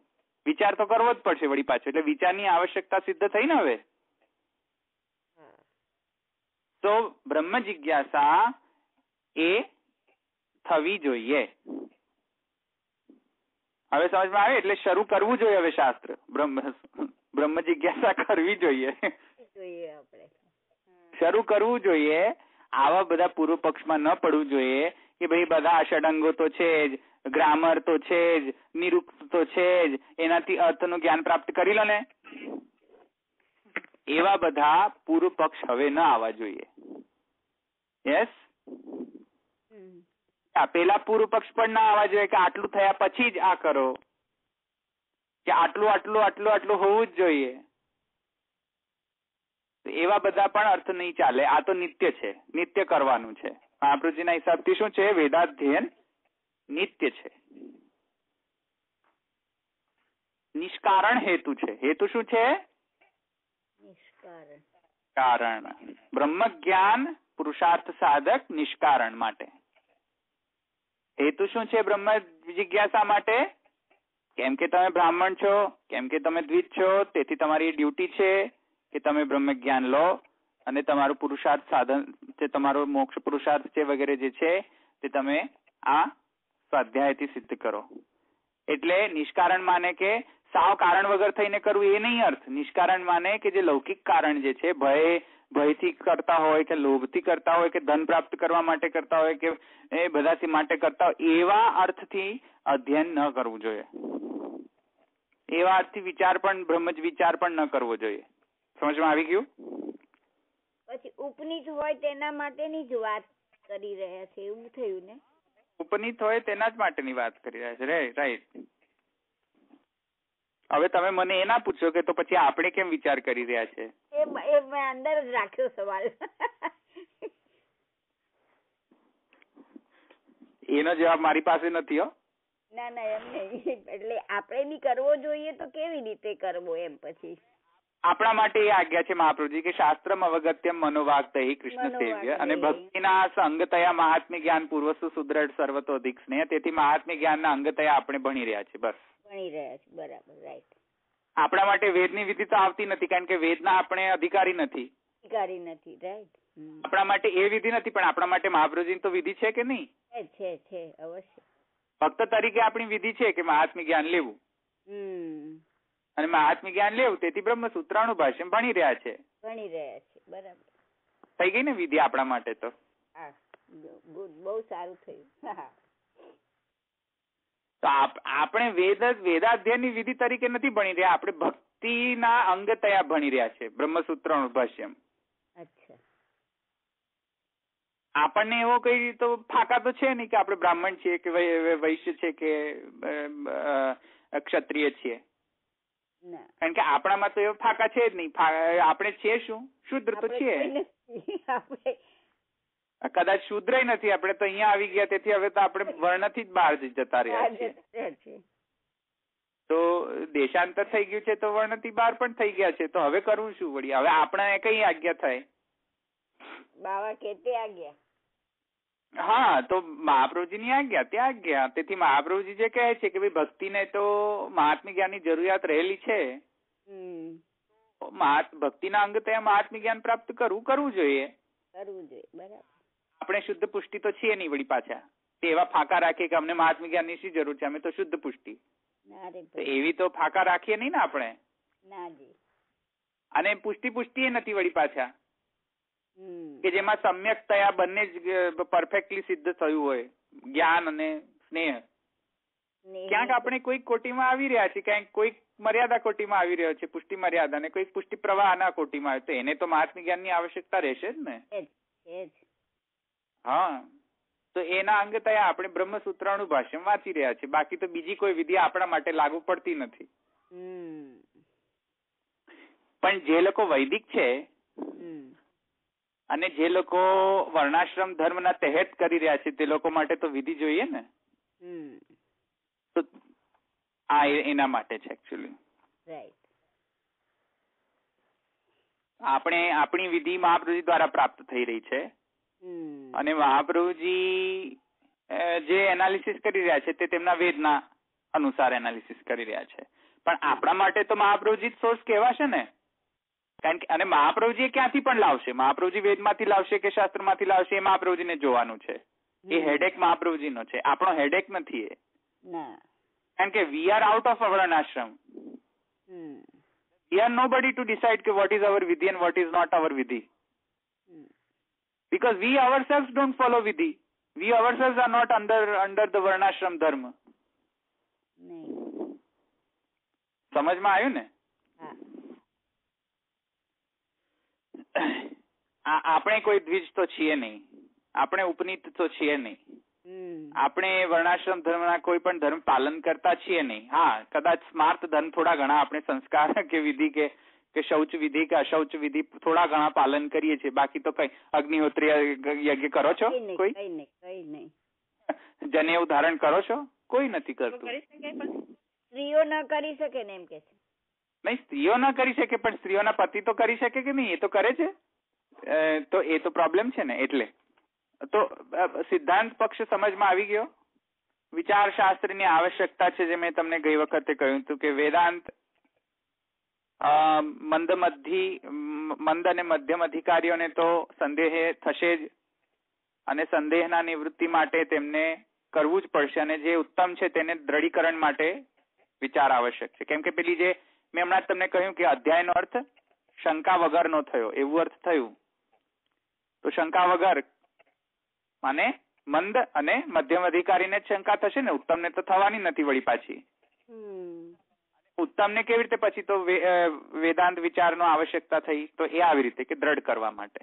વિચાર તો કરવો જ પડશે વળી પાછો, એટલે વિચારની આવશ્યકતા સિદ્ધ થઈ ને. હવે તો બ્રહ્મ જિજ્ઞાસા એ થવી જોઈએ. હવે સમજમાં આવે? એટલે શરૂ કરવું જોઈએ. હવે શાસ્ત્ર બ્રહ્મ જિજ્ઞાસા કરવી જોઈએ, શરૂ કરવું જોઈએ. આવા બધા પૂર્વ પક્ષમાં ન પડવું જોઈએ કે ભાઈ બધા ષડંગો તો છે જ, ગ્રામર તો છે જ, નિરુક્ત તો છે જ, એનાથી અર્થનું જ્ઞાન પ્રાપ્ત કરી લો ને. એવા બધા પૂર્વ પક્ષ હવે ન આવવા જોઈએ. યસ, પેલા પૂર્વ પક્ષ પણ ના આવવા જોઈએ કે આટલું થયા પછી જ આ કરો, કે આટલું આટલું આટલું આટલું હોવું જ જોઈએ. એવા બધા પણ અર્થ નહીં ચાલે. આ તો નિત્ય છે, નિત્ય કરવાનું છે. મહાપ્રભુજીના હિસાબથી શું છે? વેદાધ્યયન નિત્ય છે. નિષ્કારણ હેતુ છે. હેતુ શું છે? કારણ. બ્રહ્મ જ્ઞાન પુરુષાર્થ સાધક નિષ્કારણ માટે. હેતુ શું છે બ્રહ્મ જિજ્ઞાસા માટે? કેમ કે તમે બ્રાહ્મણ છો, કેમ કે તમે દ્વિજ છો, તેથી તમારી ડ્યુટી છે કે તમે બ્રહ્મ જ્ઞાન લો અને તમારું પુરુષાર્થ સાધન જે તમારો મોક્ષ પુરુષાર્થ છે વગેરે જે છે તે તમે આ સ્વાધ્યાયથી સિદ્ધ કરો. એટલે નિષ્કારણ માને કે સાવ કારણ વગર થઈને કરવું એ નહીં અર્થ. નિષ્કારણ માને કે જે લૌકિક કારણ જે છે, ભયથી કરતા હોય કે લોભથી કરતા હોય કે ધન પ્રાપ્ત કરવા માટે કરતા હોય કે એ બધાથી માટે કરતા હોય, એવા અર્થથી અધ્યયન ન કરવું જોઈએ. એવા અર્થથી વિચાર પણ બ્રહ્મજ વિચાર પણ ન કરવો જોઈએ. સમજમાં આવી ગયું? પછી ઉપનીત હોય તેના માટેની જ વાત કરી રહ્યા છે, એવું થયું ને? ઉપનીત હોય તેના જ માટેની વાત કરી રહ્યા છે. રાઈટ. હવે તમે મને એ ના પૂછો કે તો પછી આપણે કેમ વિચાર કરી રહ્યા છે. એ મેં અંદર જ રાખ્યો સવાલ. એનો જવાબ મારી પાસે નથી હો. ના એમ નહીં. એટલે આપણે બી કરવો જોઈએ તો કેવી રીતે કરવો એમ. પછી આપણા માટે એ આજ્ઞા છે મહાપ્રભુજી કે શાસ્ત્રમ અવગત્યમ મનોવાગતૈ કૃષ્ણ સેવ્ય, અને ભક્તિના અંગતયા મહાત્મ્ય જ્ઞાન પૂર્વસ્તુ સુદ્રઢ સર્વતોધિક સ્નેહ. તેથી મહાત્મ્ય જ્ઞાનના અંગતયા આપણે ભણી રહ્યા છે. બસ ભણી રહ્યા છે. બરાબર, રાઈટ. આપણા માટે વેદની વિધિ તો આવતી નથી, કારણ કે વેદના આપણે અધિકારી નથી. રાઈટ. આપણા માટે એ વિધિ નથી, પણ આપણા માટે મહાપ્રભુજી તો વિધિ છે કે નહીં? છે અવશ્ય. ભક્ત તરીકે આપણી વિધિ છે કે મહાત્મ્ય જ્ઞાન લેવું, અને મહાત્મ્ય જ્ઞાન લેવું. તેથી બ્રહ્મસૂત્રાનું ભાષ્ય ભણી રહ્યા છે. બરાબર. થઈ ગઈ ને વિધિ આપણા માટે તો. બહુ સારું થયું. તો આપણે વેદાધ્યયનની વિધિ તરીકે નથી ભણી રહ્યા, આપણે ભક્તિના અંગતયા ભણી રહ્યા છે બ્રહ્મસૂત્રનું ભાષ્યમ. આપણને એવો કઈ તો ફાકા તો છે નહીં કે આપણે બ્રાહ્મણ છીએ કે વૈશ્ય છે કે ક્ષત્રિય છીએ, કારણ કે આપણામાં તો એવો ફાકા છે જ નહીં. આપણે છીએ શું? શુદ્ર તો છીએ. કદાચ શુદ્ર નથી, આપણે તો અહીંયા આવી ગયા, તેથી હવે તો આપણે વર્ણથી જ બહાર જતા રહ્યા છીએ. તો દેશાંતર થઈ ગયું છે તો વર્ણથી બહાર પણ થઈ ગયા છે, તો હવે કરવું શું વળી? હવે આપણે કઈ આજ્ઞા થાય? બાવા કેતે આજ્ઞા? હા, તો મહાપ્રભુજીની આજ્ઞા ત્યાં આજ્ઞા. તેથી મહાપ્રભુજી જે કહે છે કે ભાઈ ભક્તિને તો મહાત્મ્ય જ્ઞાનની જરૂરિયાત રહેલી છે, ભક્તિના અંગ ત્યાં મહાત્મ્ય જ્ઞાન પ્રાપ્ત કરવું જોઈએ. બરાબર. આપણે શુદ્ધ પુષ્ટિ તો છીએ નહીં વળી પાછા તે એવા ફાંકા રાખીએ કે અમને મહાત્મ્ય જ્ઞાનની શી જરૂર છે, અમે તો શુદ્ધ પુષ્ટિ. એવી તો ફાંકા રાખીએ નહીં ને આપણે. અને પુષ્ટિ નથી વળી પાછા કે જેમાં સમ્યકતયા બંને જ પરફેક્ટલી સિદ્ધ થયું હોય, જ્ઞાન અને સ્નેહ. ક્યાંક આપણે કોઈક કોટીમાં આવી રહ્યા છીએ, ક્યાંક કોઈક મર્યાદા કોટીમાં આવી રહ્યો છે, પુષ્ટિ મર્યાદા, ને કોઈક પુષ્ટિ પ્રવાહના કોટીમાં આવે, તો એને તો મહાત્મ્ય જ્ઞાનની આવશ્યકતા રહેશે જ ને. હા, તો એના અંગતયા આપણે બ્રહ્મસૂત્રનું ભાષ્ય વાંચી રહ્યા છીએ, બાકી તો બીજી કોઈ વિધિ આપણા માટે લાગુ પડતી નથી. પણ જે લોકો વૈદિક છે અને જે લોકો વર્ણાશ્રમ ધર્મના તહેત કરી રહ્યા છે તે લોકો માટે તો વિધિ જોઈએ ને. તો આ એના માટે છે એકચ્યુઅલી. આપણી વિધિ મહાપ્રભુજી દ્વારા પ્રાપ્ત થઈ રહી છે, અને મહાપ્રભુજી જે એનાલિસિસ કરી રહ્યા છે તે તેમના વેદના અનુસાર એનાલિસિસ કરી રહ્યા છે. પણ આપણા માટે તો મહાપ્રભુજી જ સોર્સ કહેવાશે ને, કારણ કે અને મહાપ્રભુજી ક્યાંથી પણ લાવશે, મહાપ્રભુજી વેદમાંથી લાવશે કે શાસ્ત્રમાંથી લાવશે, એ મહાપ્રભુજીને જોવાનું છે. એ હેડેક મહાપ્રભુજીનો છે, આપણો હેડેક નથી એ. કારણ કે we are out of our Ashram. We are nobody to decide કે what is our vidhi and what is not our vidhi. Because we ourselves don't follow vidhi. We ourselves are not under the varnashram dharma. સમજમાં આવ્યું ને? આપણે કોઈ દ્વિજ તો છીએ નહીં, આપણે ઉપનીત તો છીએ નહીં, આપણે વર્ણાશ્રમ ધર્મના કોઈ પણ ધર્મ પાલન કરતા છીએ નહીં. હા, કદાચ સ્માર્ત ધર્મ થોડા ઘણા આપણે સંસ્કાર કે વિધિ કે શૌચ વિધિ કે અશૌચ વિધિ થોડા ઘણા પાલન કરીએ છીએ, બાકી તો કઈ અગ્નિહોત્રી યજ્ઞ કરો છો? કોઈ જનેઉ ધારણ કરો છો? કોઈ નથી કરતું. સ્ત્રીઓ ન કરી શકે ને એમ કે છે. નહીં, સ્ત્રીઓ ન કરી શકે, પણ સ્ત્રીઓના પતિ તો કરી શકે કે નહીં? એ તો કરે છે. તો એ તો પ્રોબ્લેમ છે ને. એટલે તો સિદ્ધાંત પક્ષ સમજમાં આવી ગયો. વિચાર શાસ્ત્રની આવશ્યકતા છે, જે મેં તમને ગઈ વખતે કહ્યું હતું કે વેદાંત મંદ અને મધ્યમ અધિકારીઓને તો સંદેહ થશે જ, અને સંદેહના નિવૃત્તિ માટે તેમને કરવું જ પડશે, અને જે ઉત્તમ છે તેને દ્રઢીકરણ માટે વિચાર આવશ્યક છે. કેમ કે પેલી જે મેં હમણાં જ તમને કહ્યું કે અધ્યાયનો અર્થ શંકા વગરનો થયો, એવું અર્થ થયું. તો શંકા વગર અને મંદ અને મધ્યમ અધિકારીને જ શંકા થશે ને, ઉત્તમને તો થવાની નથી વળી પાછી. ઉત્તમને કેવી રીતે પછી તો વેદાંત વિચારનો આવશ્યકતા થઈ? તો એ આવી રીતે કે દ્રઢ કરવા માટે.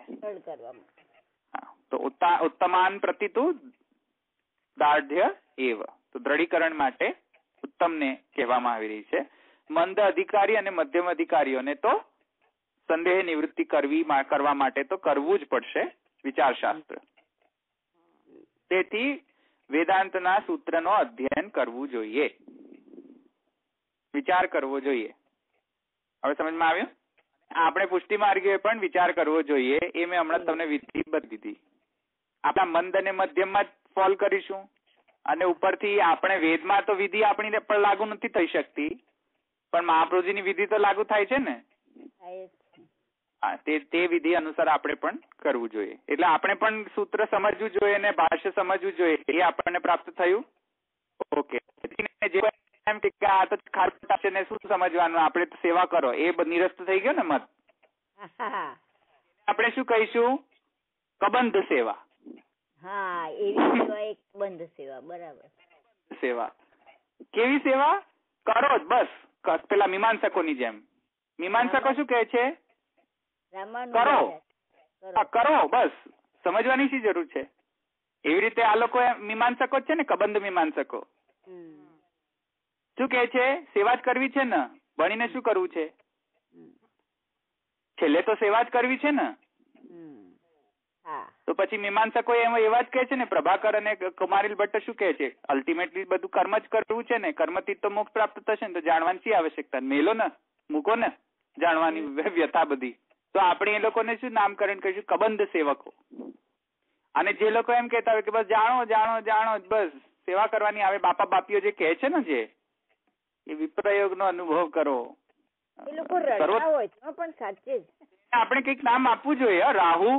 હા, તો ઉત્તમાન પ્રતિતુ દાર્ઢ્ય એવ, તો દ્રઢીકરણ માટે ઉત્તમને કહેવામાં આવી રહી છે. મંદ અધિકારી અને મધ્યમ અધિકારીઓને તો સંદેહ નિવૃત્તિ કરવા માટે તો કરવું જ પડશે વિચારશાસ્ત્ર. તેથી વેદાંતના સૂત્રનો અધ્યયન કરવું જોઈએ, વિચાર કરવો જોઈએ. હવે સમજમાં આવ્યું? આપણે પુષ્ટિ માર્ગીએ પણ વિચાર કરવો જોઈએ. એ મેં હમણાં તમને વિધિ બતાવી દીધી. આપણા મંદ અને મધ્યમમાં જ ફોલ કરીશું, અને ઉપરથી આપણે વેદમાં તો વિધિ આપણી પર લાગુ નથી થઈ શકતી, પણ મહાપ્રભુજીની વિધિ તો લાગુ થાય છે ને. તે વિધિ અનુસાર આપણે પણ કરવું જોઈએ. એટલે આપણે પણ સૂત્ર સમજવું જોઈએ અને ભાષ્ય સમજવું જોઈએ. એ આપણને પ્રાપ્ત થયું. ઓકે, એમ કે આ તો ખાલી છે ને શું સમજવાનું, આપણે તો સેવા કરો, એ નિરસ્ત થઈ ગયો ને મત. આપણે શું કહીશું? કબંધ સેવા. હા, એવી એક બંધ સેવા. બરાબર. સેવા કેવી સેવા કરો? બસ પેલા મીમાંસકોની જેમ. મીમાંસકો શું કહે છે? કરો બસ, સમજવાની શી જરૂર છે? એવી રીતે આ લોકો મીમાંસકો જ છે ને, કબંધ મીમાંસકો. શું કે છે? સેવા જ કરવી છે ને, ભણીને શું કરવું છે? છેલ્લે તો સેવા જ કરવી છે ને. તો પછી મીમાંસકો એવા જ કહે છે ને. પ્રભાકર અને કુમારીલ ભટ્ટ શું કહે છે? અલ્ટિમેટલી બધું કર્મ જ કરવું છે ને. કર્મથી તો મોક્ષ પ્રાપ્ત થશે ને, તો જાણવાની શી આવશ્યકતા? મેલો ને, મૂકો ને જાણવાની વ્યથા બધી. તો આપણે એ લોકોને શું નામકરણ કરીશું? કબંધ સેવકો. અને જે લોકો એમ કેતા હોય કે બસ જાણો જાણો જાણો, બસ સેવા કરવાની આવે, બાપા બાપીઓ જે કહે છે ને, જે એ વિપ્રયોગ નો અનુભવ કરો. એ લોકો રડતા હોય છે પણ સાચે જ આપણે કઈક નામ આપવું જોઈએ. રાહુ.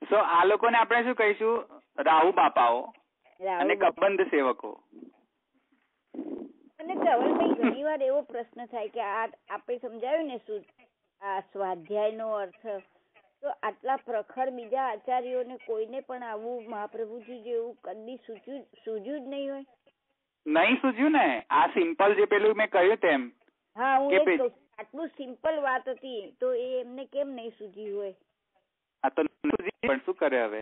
સો આ લોકોને આપણે શું કહીશું? રાહુ બાપાઓ અને કબંધ સેવકો. અને ધવલભાઈ ઘણી વાર એવો પ્રશ્ન થાય કે આ આપણે સમજાવ્યું ને આ સ્વાધ્યાય નો અર્થ, તો આટલા પ્રખર બીજા આચાર્યોને કોઈને પણ આવું મહાપ્રભુજી જેવું કદી સૂઝ્યું જ નહીં હોય? નહીં સૂઝ્યું ને. આ સિમ્પલ જે પેલું મેં કહ્યું તેમ. હા, હું આટલું સિમ્પલ વાત હતી તો એ એમને કેમ નહીં સૂઝી હોય? આ તો પણ શું કરે હવે?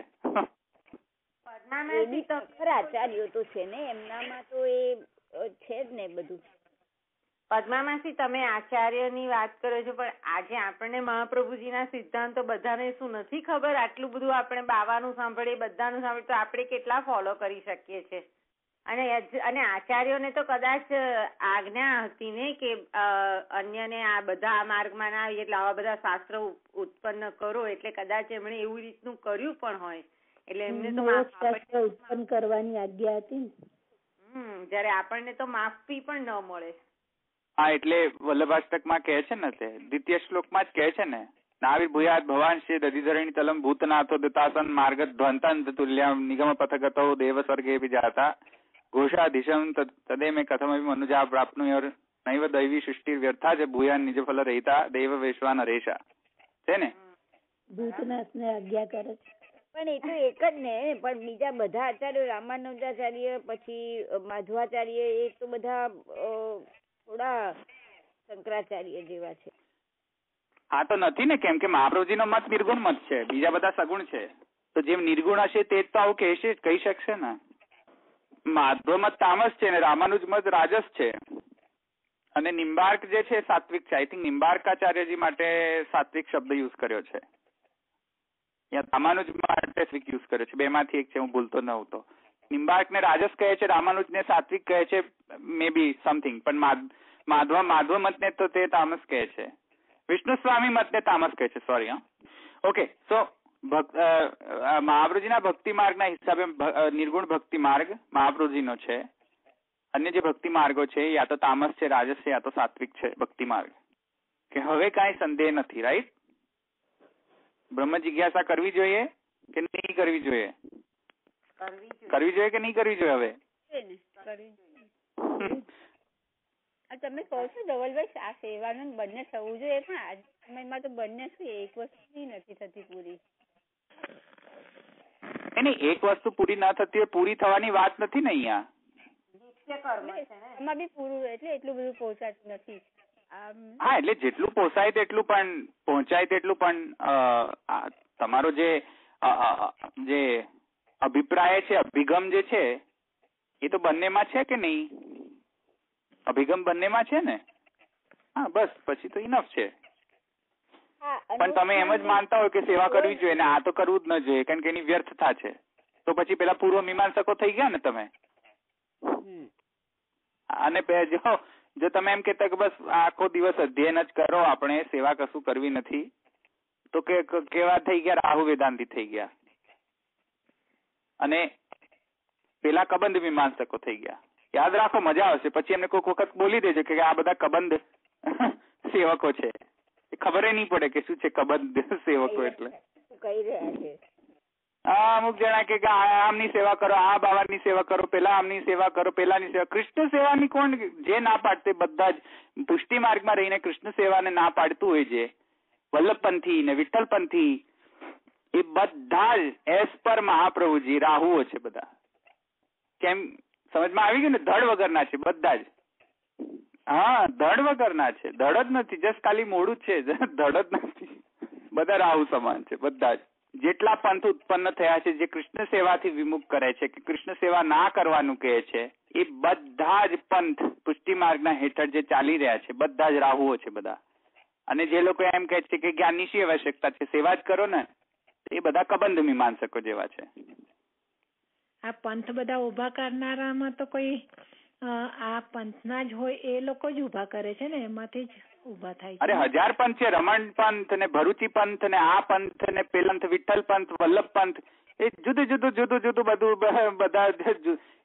આચાર્યો તો છે ને, એમનામાં તો એ છે જ ને બધું. પદ્મામાસી, તમે આચાર્યની વાત કરો છો, પણ આજે આપણને મહાપ્રભુજીના સિદ્ધાંતો બધાને શું નથી ખબર? આટલું બધું આપણે બાવાનું સાંભળીએ, બધાનું સાંભળીએ, તો આપણે કેટલા ફોલો કરી શકીએ છીએ? અને આચાર્યોને તો કદાચ આજ્ઞા હતી ને કે અન્યને આ બધા આ માર્ગમાં ના આવી, એટલે આવા બધા શાસ્ત્રો ઉત્પન્ન કરો, એટલે કદાચ એમણે એવું રીતનું કર્યું પણ હોય. એટલે એમને તો ઉત્પન્ન કરવાની આજ્ઞા હતી. જયારે આપણને તો માફી પણ ન મળે. હા, એટલે વલ્લભાષ્ટકમાં કહે છે ને, તે દ્વિતીય શ્લોકમાં જ કહે છે ને, નાવિર ભૂયાત ભવાંશે દધિધરણી તલમ ભૂતનાથો દતાસન માર્ગ ધ્વંતાંત તુલ્યમ નિગમ પથગતો દેવ સ્વર્ગે જાતા ઘોષાધીશમ તદે મેં કથમ મનુજા પ્રાપ્નુયોર નૈવ દૈવી સૃષ્ટિ વ્યર્થા છે ભૂયાન નિજ ફલ રહેતા દેવ વૈશ્વાન રેશા. છે ને, ભૂતનાથને આજ્ઞા કરે છે. પણ એ તો એક જ ને, પણ બીજા બધા આચાર્યો, રામાનુજાચાર્ય, પછી માધવાચાર્ય, એ તો બધા થોડા શંકરાચાર્ય જેવા છે. આ તો નથી ને, કેમ કે મહાપ્રભુજી નો મત નિર્ગુણ મત છે, બીજા બધા સગુણ છે. તો જેમ નિર્ગુણ હશે તે જ તો આવું કહી શકશે ને. માધવ મત તામસ છે ને રામાનુજ મત રાજસ છે. અને નિમ્બાર્ક જે છે સાત્વિક છે. આઈ થિંક નિમ્બાર્કાચાર્યજી માટે સાત્વિક શબ્દ યુઝ કર્યો છે, યા રામાનુજ માટે સાત્વિક યુઝ કર્યો છે. બે માંથી એક છે, હું ભૂલતો ન હોતો. નિમ્બાર્ક ને રાજસ કહે છે, રામાનુજ ને સાત્વિક કહે છે, મે બી સમથિંગ. પણ માધવ મત ને તો તે તામસ કહે છે. વિષ્ણુ સ્વામી મત ને તામસ કહે છે. સોરી. હા, ઓકે. સો મહાપ્રભુજીના ભક્તિ માર્ગના હિસાબે નિર્ગુણ ભક્તિ માર્ગ મહાપ્રભુજીનો છે. અન્ય જે ભક્તિ માર્ગો છે યા તો તામસ છે, રાજસ છે, યા તો સાત્વિક છે ભક્તિ માર્ગ. કે હવે કાંઈ સંદેહ નથી. રાઈટ? બ્રહ્મ જિજ્ઞાસા કરવી જોઈએ કે નહીં કરવી જોઈએ? કરવી જોઈએ કે નહીં કરવી જોઈએ? હવે તમે કહો છો ધવલભાઈ, આ સેવાનું બંને થવું જોઈએ, પણ આજ સમયમાં તો બંને શું એક વસ્તુ નથી થતી પૂરી. એક વસ્તુ પૂરી ના થતી હોય, પૂરી થવાની વાત નથી ને અહીંયા. એમાં બી પૂરું એટલે એટલું બધું પહોંચાતું નથી. હા, એટલે જેટલું પોસાય તેટલું પણ પહોંચાય તેટલું પણ તમારો જે અભિપ્રાય છે, અભિગમ જે છે, એ તો બંનેમાં છે કે નહીં? અભિગમ બંનેમાં છે ને. હા, બસ પછી તો ઇનફ છે. પણ તમે એમ જ માનતા હોય કે સેવા કરવી જોઈએ ને આ તો કરવું જ ન જોઈએ કારણ કે એની વ્યર્થતા છે, તો પછી પેલા પૂર્વ મીમાંસકો થઈ ગયા ને તમે. અને જો તમે એમ કહેતા કે બસ આખો દિવસ અધ્યયન જ કરો, આપણે સેવા કશું કરવી નથી, તો કેવા થઈ ગયા? રાહુ વેદાંતી થઈ ગયા. અને પેલા કબંધ મીમાંસકો થઈ ગયા. યાદ રાખો, મજા આવશે. પછી એમને કોઈક વખત બોલી દેજો કે આ બધા કબંધ સેવકો છે. ખબર નહીં પડે કે શું છે કબંધ સેવકો એટલે. અમુક જણા કે આમની સેવા કરો, આ બાવાની સેવા કરો, પેલા આમની સેવા કરો, પેલાની સેવા. કૃષ્ણ સેવાની કોણ જે ના પાડતે? બધા જ પુષ્ટિ માર્ગમાં રહીને કૃષ્ણ સેવાને ના પાડતું હોય છે, વલ્લભપંથી ને વિઠ્ઠલપંથી, એ બધા જ એસ પર મહાપ્રભુજી રાહુઓ છે બધા. કેમ સમજમાં આવી ગયું ને? ધડ વગરના છે બધા જ. હા, ધડ વગરના છે. ધડ જ નથી, જસ્ટ ખાલી મોડું જ છે, ધડ જ નથી. બધા રાહુ સમાન છે. બધા જ જેટલા પંથ ઉત્પન્ન થયા છે, જે કૃષ્ણ સેવાથી વિમુખ કરે છે, કે કૃષ્ણ સેવા ના કરવાનું કહે છે, એ બધા જ પંથ પુષ્ટિ માર્ગના હેઠળ જે ચાલી રહ્યા છે, બધા જ રાહુઓ છે બધા. અને જે લોકો એમ કહે છે કે જ્ઞાનની શી આવશ્યકતા છે, સેવા જ કરો ને, એ બધા કબંધ મીમાંસકો જેવા છે. આ પંથ બધા ઉભા કરનારામાં તો કોઈ આ પંથના જ હોય એ લોકો જ ઉભા કરે છે ને, એમાંથી જ ઉભા થાય છે. અરે 1000 પંથ છે, રમણ પંથ ને ભરૂચી પંથ ને આ પંથ ને પેલંથ વિઠ્ઠલ પંથ, વલ્લભ પંથ, એ જુદું જુદું બધું બધા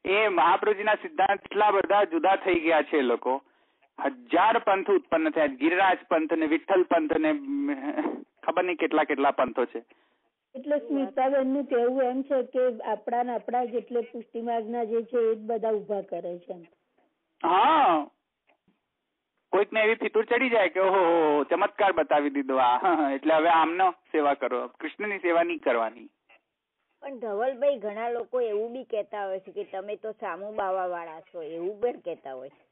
એ મહાપ્રભુજીના સિદ્ધાંત એટલા બધા જુદા થઈ ગયા છે. એ લોકો 1000 પંથ ઉત્પન્ન થયા. ગિરિરાજ પંથ ને વિઠ્ઠલ પંથ ને ખબર નહીં કેટલા પંથો છે. એટલે સ્મિતાબેન નું કહેવું એમ છે કે આપણા જેટલે પુષ્ટિ માર્ગના જે છે એ જ બધા ઉભા કરે છે. હા, કોઈક ને એવી ફિતુર ચડી જાય કે ઓહો ચમત્કાર બતાવી દીધો આ, એટલે હવે આમનો સેવા કરો, કૃષ્ણની સેવા નહીં કરવાની. પણ ધવલભાઈ ઘણા લોકો એવું બી કહેતા હોય છે કે તમે તો સામુ બાવા વાળા છો, એવું પણ કહેતા હોય છે.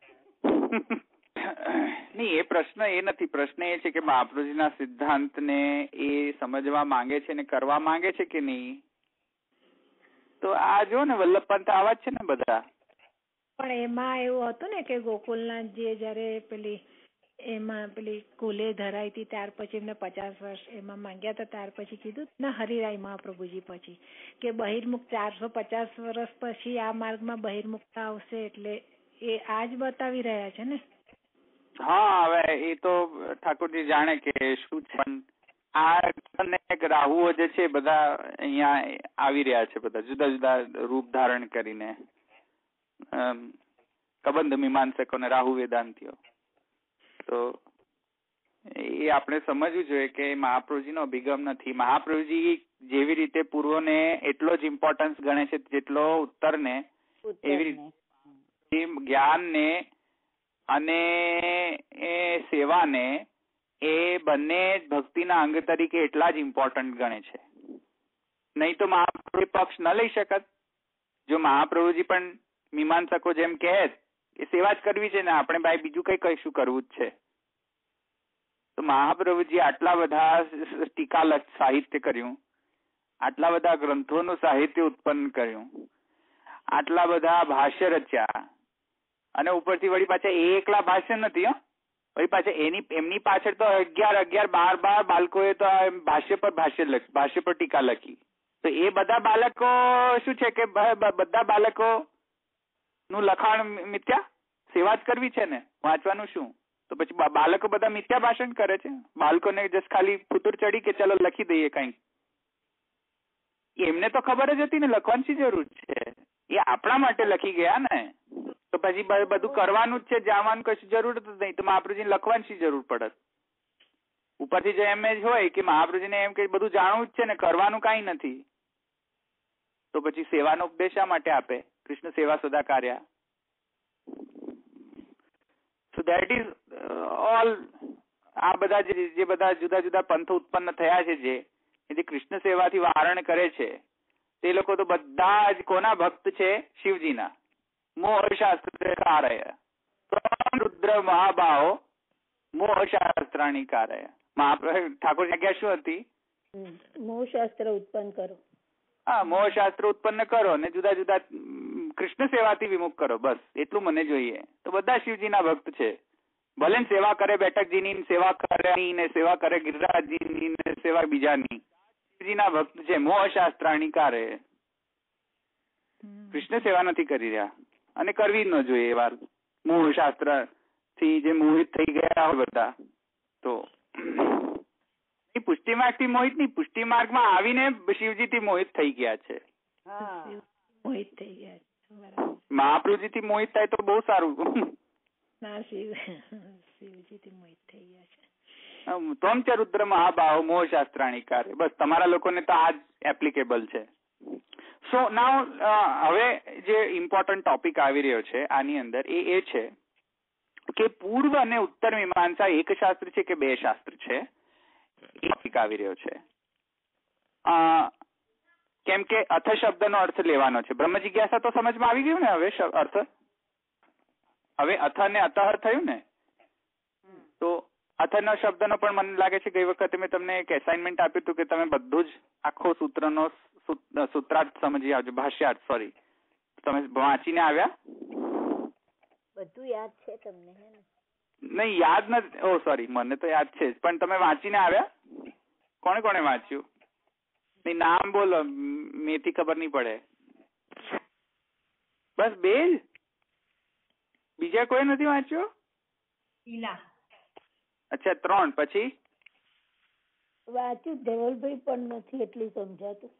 નહીં, એ પ્રશ્ન એ નથી. પ્રશ્ન એ છે કે મહાપ્રભુજીના સિદ્ધાંતને એ સમજવા માંગે છે ને કરવા માંગે છે કે નહીં. તો આ જો ને વલ્લભ પંથ આવા જ છે ને બધા. પણ એમાં એવું હતું ને કે ગોકુલના જે જયારે પેલી કુલે ધરાઈ હતી ત્યાર પછી એમને 50 વર્ષ એમાં માંગ્યા હતા, ત્યાર પછી કીધું ના હરિરાય મહાપ્રભુજી પછી કે બહિર્મુખ 450 વર્ષ પછી આ માર્ગમાં બહિર્મુખતા આવશે, એટલે એ આ જ બતાવી રહ્યા છે ને. હા, હવે એ તો ઠાકોરજી જાણે કે શું છે. પણ આ રાહુઓ જે છે બધા અહીંયા આવી રહ્યા છે, બધા જુદા જુદા રૂપ ધારણ કરીને, કબંધ મીમાંસકો ને રાહુ વેદાંતિઓ. તો એ આપણે સમજવું જોઈએ કે મહાપ્રભુજીનો અભિગમ નથી. મહાપ્રભુજી જેવી રીતે પૂર્વને એટલો જ ઇમ્પોર્ટન્સ ગણે છે જેટલો ઉત્તરને, એવી રીતે જ્ઞાનને અને એ સેવાને એ બંને ભક્તિના અંગ તરીકે એટલા જ ઇમ્પોર્ટન્ટ ગણે છે. નહીં તો મહાપ્રભુ પક્ષ ન લઈ શકત. જો મહાપ્રભુજી પણ મીમાંસકો જેમ કહે કે સેવા જ કરવી છે ને આપણે ભાઈ બીજું કઈશું કરવું જ છે, તો મહાપ્રભુજી આટલા બધા ટીકા સાહિત્ય કર્યું, આટલા બધા ગ્રંથોનું સાહિત્ય ઉત્પન્ન કર્યું, આટલા બધા ભાષ્ય રચ્યા, અને ઉપરથી વળી પાછા એકલા ભાષ્ય નથી. વળી પાછા એમની પાછળ તો 11, 12 બાળકોએ તો ભાષ્ય પર ટીકા લખી. તો એ બધા બાળકો શું છે કે બધા બાળકો નું લખાણ મિથ્યા, સેવા જ કરવી છે ને, વાંચવાનું શું. તો પછી બાળકો બધા મિથ્યા ભાષણ કરે છે. બાળકોને જસ્ટ ખાલી ફૂતુર ચડી કે ચલો લખી દઈએ કંઈક. એમને તો ખબર જ હતી ને લખવાની જરૂર છે. એ આપણા માટે લખી ગયા ને, તો પછી બધું કરવાનું જ છે, જવાનું કશું જરૂર જ નહીં. તો મહાપ્રભુજીને લખવાની જરૂર પડે. ઉપરથી જો એમ જ હોય કે મહાપ્રભુજીને એમ કે બધું જાણવું જ છે ને કરવાનું કઈ નથી, તો પછી સેવાનો ઉપદેશ શા માટે આપે? કૃષ્ણ સેવા સદા કાર્યા. So that is all. આ બધા જે બધા જુદા જુદા પંથો ઉત્પન્ન થયા છે, જે કૃષ્ણ સેવાથી વારણ કરે છે, તે લોકો તો બધા જ કોના ભક્ત છે? શિવજીના. મોહ શાસ્ત્ર કારય રુદ્ર મહાભાવો મોહ શાસ્ત્રાણી કારય. ઠાકોર આજ્ઞા શું હતી? મોહ શાસ્ત્ર ઉત્પન્ન કરો. હા, મોહ શાસ્ત્ર ઉત્પન્ન કરો ને જુદા જુદા કૃષ્ણ સેવાથી વિમુખ કરો, બસ એટલું મને જોઈએ. તો બધા શિવજીના ભક્ત છે. ભલે સેવા કરે બેઠકજીની, સેવા કરે ને સેવા કરે ગિરિરાજજીની ને સેવા બીજાની, શિવજીના ભક્ત છે. મોહ શાસ્ત્રાણી કારય. કૃષ્ણ સેવા નથી કરી રહ્યા અને કરવી જ ન જોઈએ. એ વાર મોહ શાસ્ત્ર થી જે મોહિત થઈ ગયા હોય બધા, તો પુષ્ટિ માર્ગ થી મોહિત નહીં, પુષ્ટિ માર્ગ માં આવીને શિવજી થી મોહિત થઈ ગયા છે. મોહિત થઈ ગયા. મહાપ્રભુજી થી મોહિત થાય તો બહુ સારું. શિવજી થી મોહિત થઈ ગયા છે. તોમ ચ રુદ્ર મહાભાવ મોહ શાસ્ત્રાણી કાર્ય. બસ તમારા લોકોને તો આ જ એપ્લિકેબલ છે. સો નાઉ હવે જે ઇમ્પોર્ટન્ટ ટોપિક આવી રહ્યો છે આની અંદર એ છે કે પૂર્વ અને ઉત્તર મીમાંસા એક શાસ્ત્ર છે કે બે શાસ્ત્ર છે, એ ટોપિક આવી રહ્યો છે. કેમ કે અથ શબ્દનો અર્થ લેવાનો છે. બ્રહ્મ જિજ્ઞાસા તો સમજમાં આવી ગયું ને હવે અર્થ? હવે અથ ને અતઃ થયું ને, તો અથર્નો શબ્દનો પણ મને લાગે છે ગઈ વખતે મેં તમને એક એસાઇનમેન્ટ આપ્યું હતું કે તમે બધું જ આખો સૂત્રનો સૂત્રાર્થ સમજી આવજો, ભાષ્યાર્થ સોરી. તમે વાંચીને આવ્યા? બધું યાદ છે તમને? હે ને? નહીં યાદ નથી. ઓ સોરી, મને તો યાદ છે જ, પણ તમે વાંચીને આવ્યા? કોણે કોણે વાંચ્યું? નહીં નામ બોલો, મેથી ખબર નહીં પડે. બસ બે જ? બીજા કોઈ નથી વાંચ્યો? અચ્છા 3. પછી વાંચ્યું ધવલભાઈ પણ નથી એટલું સમજાતું.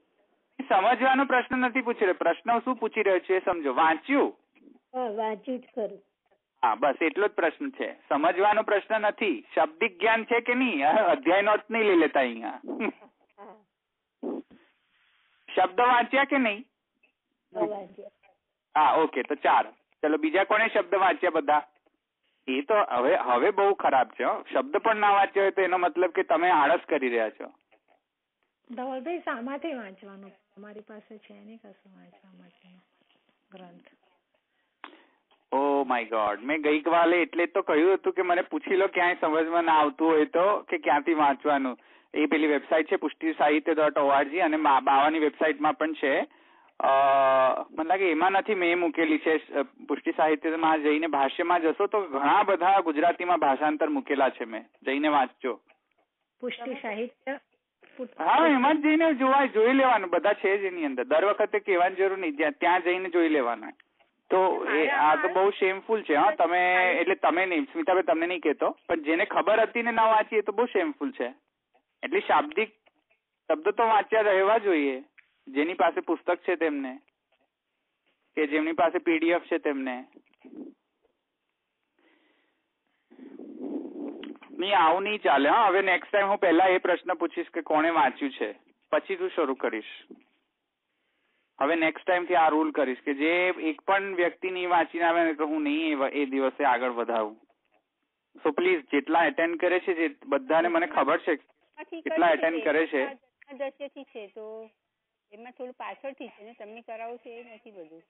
સમજવાનો પ્રશ્ન નથી પૂછી રહ્યો, પ્રશ્ન શું પૂછી રહ્યો છે એ સમજો. વાંચ્યું? હા વાંચ્યું જ ખરું. હા બસ એટલો જ પ્રશ્ન છે, સમજવાનો પ્રશ્ન નથી. શાબ્દિક જ્ઞાન છે કે નહીં, અધ્યાય નોટ નહીં લઈ લેતા અહીંયા. શબ્દ વાંચ્યા કે નહીં? હા ઓકે, તો 4. ચલો બીજા કોને શબ્દ વાંચ્યા બધા? એ તો હવે બહુ ખરાબ છે. શબ્દ પણ ના વાંચ્યો હોય તો એનો મતલબ કે તમે આળસ કરી રહ્યા છો. ધવલભાઈ શામાંથી વાંચવાનું? તમારી પાસે છે નહીં કશું વાંચવા માટેનો ગ્રંથ? ઓ માય ગોડ, મેં ગઈકાલે એટલે તો કહ્યું હતું કે મને પૂછી લો ક્યાંય સમજમાં ના આવતું હોય તો કે ક્યાંથી વાંચવાનું. એ પેલી વેબસાઇટ છે pushtisahittya.org અને બાવાની વેબસાઇટમાં પણ છે. મને લાગે એમાં નથી, મેં મૂકેલી છે. પુષ્ટિ સાહિત્યમાં જઈને ભાષ્યમાં જશો તો ઘણા બધા ગુજરાતીમાં ભાષાંતર મૂકેલા છે, મેં જઈને વાંચજો. પુષ્ટિ સાહિત્ય? હા એમાં જ જઈને જોઈ લેવાનું, બધા છે જ એની અંદર. દર વખતે કહેવાની જરૂર નહીં, ત્યાં જઈને જોઈ લેવાના. તો આ તો બહુ શેમફુલ છે. હા તમે એટલે તમે નહીં સ્મિતાભાઈ, તમને નહીં કહેતો, પણ જેને ખબર હતી ને ના વાંચી એ તો બહુ શેમફુલ છે. એટલે શાબ્દિક શબ્દ તો વાંચ્યા રહેવા જોઈએ, જેની પાસે પુસ્તક છે તેમને, કે જેમની પાસે PDF છે તેમને. નહીં આવું નહીં ચાલે. હા હવે નેક્સ્ટ ટાઈમ હું પહેલા એ પ્રશ્ન પૂછીશ કે કોણે વાંચ્યું છે, પછી તું શરૂ કરીશ. હવે નેક્સ્ટ ટાઈમ થી આ રૂલ કરીશ કે જે એક પણ વ્યક્તિ નહીં વાંચીને આવે ને તો હું નહીં એ દિવસે આગળ વધાવું. સો પ્લીઝ જેટલા એટેન્ડ કરે છે, જે બધાને મને ખબર છે કેટલા એટેન્ડ કરે છે. તો એમાં થોડું પાછળથી છે ને, તમને કરાવું છે એ નથી બધું.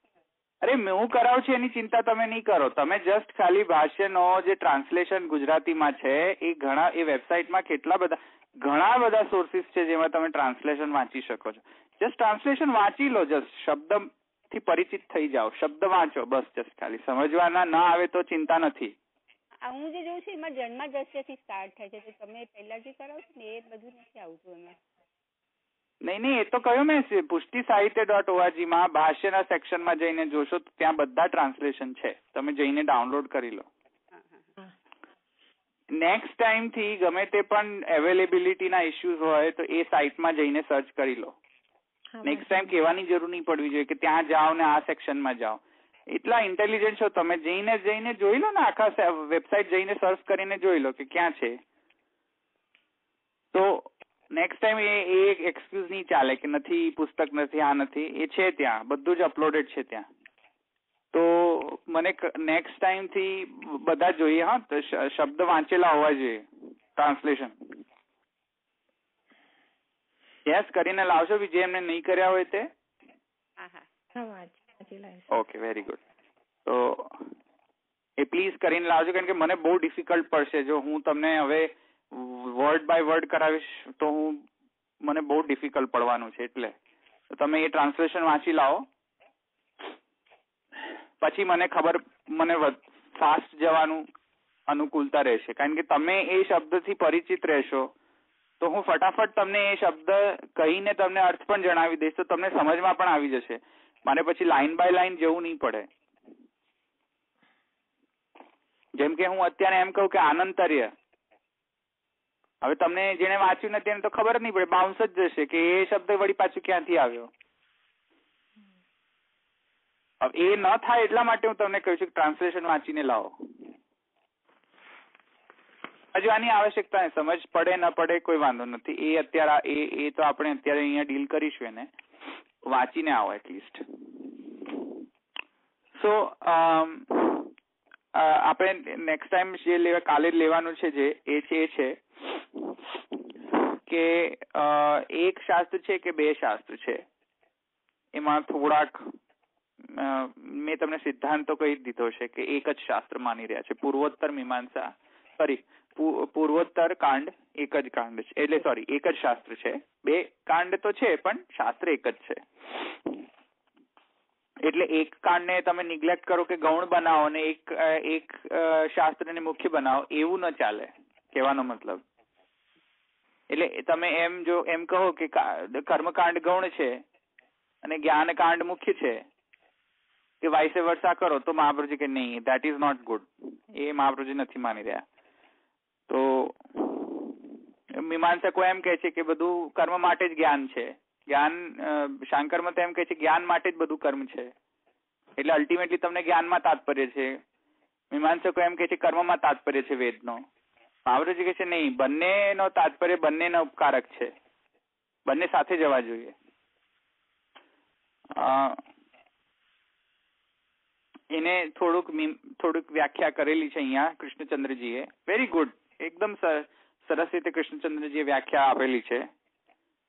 અરે હું કરાવું છું એની ચિંતા તમે નહીં કરો. તમે જસ્ટ ખાલી ભાષ્યનો જે ટ્રાન્સલેશન ગુજરાતીમાં છે એ એ વેબસાઇટમાં ઘણા બધા સોર્સિસ છે જેમાં તમે ટ્રાન્સલેશન વાંચી શકો છો. જસ્ટ ટ્રાન્સલેશન વાંચી લો, જસ્ટ શબ્દ થી પરિચિત થઈ જાઓ, શબ્દ વાંચો બસ. જસ્ટ ખાલી સમજવાના ના આવે તો ચિંતા નથી. હું જે જોઉં છું એમાં જન્મ દ્રશ્યથી સ્ટાર્ટ થાય છે, તો તમે પહેલા જે કરાવો છો ને એ બધું નથી આવતું એમાં. નહીં એ તો કહ્યું મેં, pushtisahittya.org માં ભાષ્યના સેક્શનમાં જઈને જોશો તો ત્યાં બધા ટ્રાન્સલેશન છે, તમે જઈને ડાઉનલોડ કરી લો. નેક્સ્ટ ટાઈમ થી ગમે તે પણ અવેલેબિલિટી ના ઇશ્યુઝ હોય તો એ સાઇટમાં જઈને સર્ચ કરી લો. નેક્સ્ટ ટાઈમ કહેવાની જરૂર નહીં પડવી જોઈએ કે ત્યાં જાઓ ને આ સેક્શનમાં જાઓ. એટલા ઇન્ટેલિજન્ટ છો તમે, જઈને જોઈ લો ને, આખા વેબસાઇટ જઈને સર્ચ કરીને જોઈ લો કે ક્યાં છે. તો નેક્સ્ટ ટાઈમ એ એક્સક્યુઝ નહીં ચાલે કે નથી પુસ્તક નથી, આ નથી. એ છે ત્યાં, બધું જ અપલોડેડ છે ત્યાં. તો મને નેક્સ્ટ ટાઈમ થી બધા જોઈએ. હા તો શબ્દ વાંચેલા હોવા જોઈએ, ટ્રાન્સલેશન. યસ કરીને લાવશો બીજે એમને નહીં કર્યા હોય તે? Okay very good. તો એ પ્લીઝ કરીને લાવજો, કારણ કે મને બહુ ડિફિકલ્ટ પડશે જો હું તમને હવે વર્ડ બાય વર્ડ કરાવીશ તો મને બહુ ડિફિકલ્ટ પડવાનું છે. એટલે તો તમે એ ટ્રાન્સલેશન વાંચી લાવો, પછી મને ફાસ્ટ જવાનું અનુકૂળતા રહેશે. કારણ કે તમે એ શબ્દથી પરિચિત રહેશો તો હું ફટાફટ તમને એ શબ્દ કહીને તમને અર્થ પણ જણાવી દઈશ, તો તમને સમજમાં પણ આવી જશે. મારે પછી લાઈન બાય લાઈન જવું નહીં પડે. જેમ કે હું અત્યારે એમ કહું કે આનંતર્ય, હવે તમને જેને વાંચ્યું નથી એને તો ખબર જ નહીં પડે, બાઉન્સ જ જશે કે એ શબ્દ વળી પાછું ક્યાંથી આવ્યો. હવે એ ન થાય એટલા માટે હું તમને કહું છું કે ટ્રાન્સલેશન વાંચીને લાવો. હજુ આની આવશ્યકતા નહીં, સમજ પડે ન પડે કોઈ વાંધો નથી. એ અત્યારે એ તો આપણે અત્યારે અહીંયા ડીલ કરીશું એને. વાંચીને આવો એટલીસ્ટ. સો આપણે નેક્સ્ટ ટાઈમ જે કાલે લેવાનું છે જે એ છે કે એક શાસ્ત્ર છે કે બે શાસ્ત્ર છે, એમાં થોડાક મેં તમને સિદ્ધાંત તો કહી દીધો છે કે એક જ શાસ્ત્ર માની રહ્યા છે. પૂર્વોત્તર મીમાંસા પૂર્વોત્તર કાંડ એક જ કાંડ છે, એટલે સોરી એક જ શાસ્ત્ર છે. 2 કાંડ તો છે પણ શાસ્ત્ર એક જ છે. એટલે એક કાંડને તમે નિગ્લેક્ટ કરો કે ગૌણ બનાવો ને એક શાસ્ત્રને મુખ્ય બનાવો, એવું ન ચાલે, કહેવાનો મતલબ. એટલે તમે એમ કહો કે કર્મકાંડ ગૌણ છે અને જ્ઞાન કાંડ મુખ્ય છે કે વાઇસે વર્સા કરો, તો મહાપ્રભુજી કે નહીં, ધેટ ઇઝ નોટ ગુડ. એ મહાપ્રભુજી નથી માની રહ્યા. તો મીમાંસકો એમ કે છે કે બધું કર્મ માટે જ જ્ઞાન છે. જ્ઞાન શાંકર મત એમ કે છે જ્ઞાન માટે જ બધું કર્મ છે, એટલે અલ્ટિમેટલી તમને જ્ઞાનમાં તાત્પર્ય છે. મીમાંસકો એમ કે છે કર્મમાં તાત્પર્ય છે વેદનો. મહાપ્રભુજી કે છે નહીં, બંનેનો તાત્પર્ય બંનેનો ઉપકારક છે, બંને સાથે જવા જોઈએ. એને થોડુંક વ્યાખ્યા કરેલી છે અહીંયા કૃષ્ણચંદ્રજીએ. વેરી ગુડ, એકદમ સરસ રીતે કૃષ્ણચંદ્રજીએ વ્યાખ્યા આપેલી છે.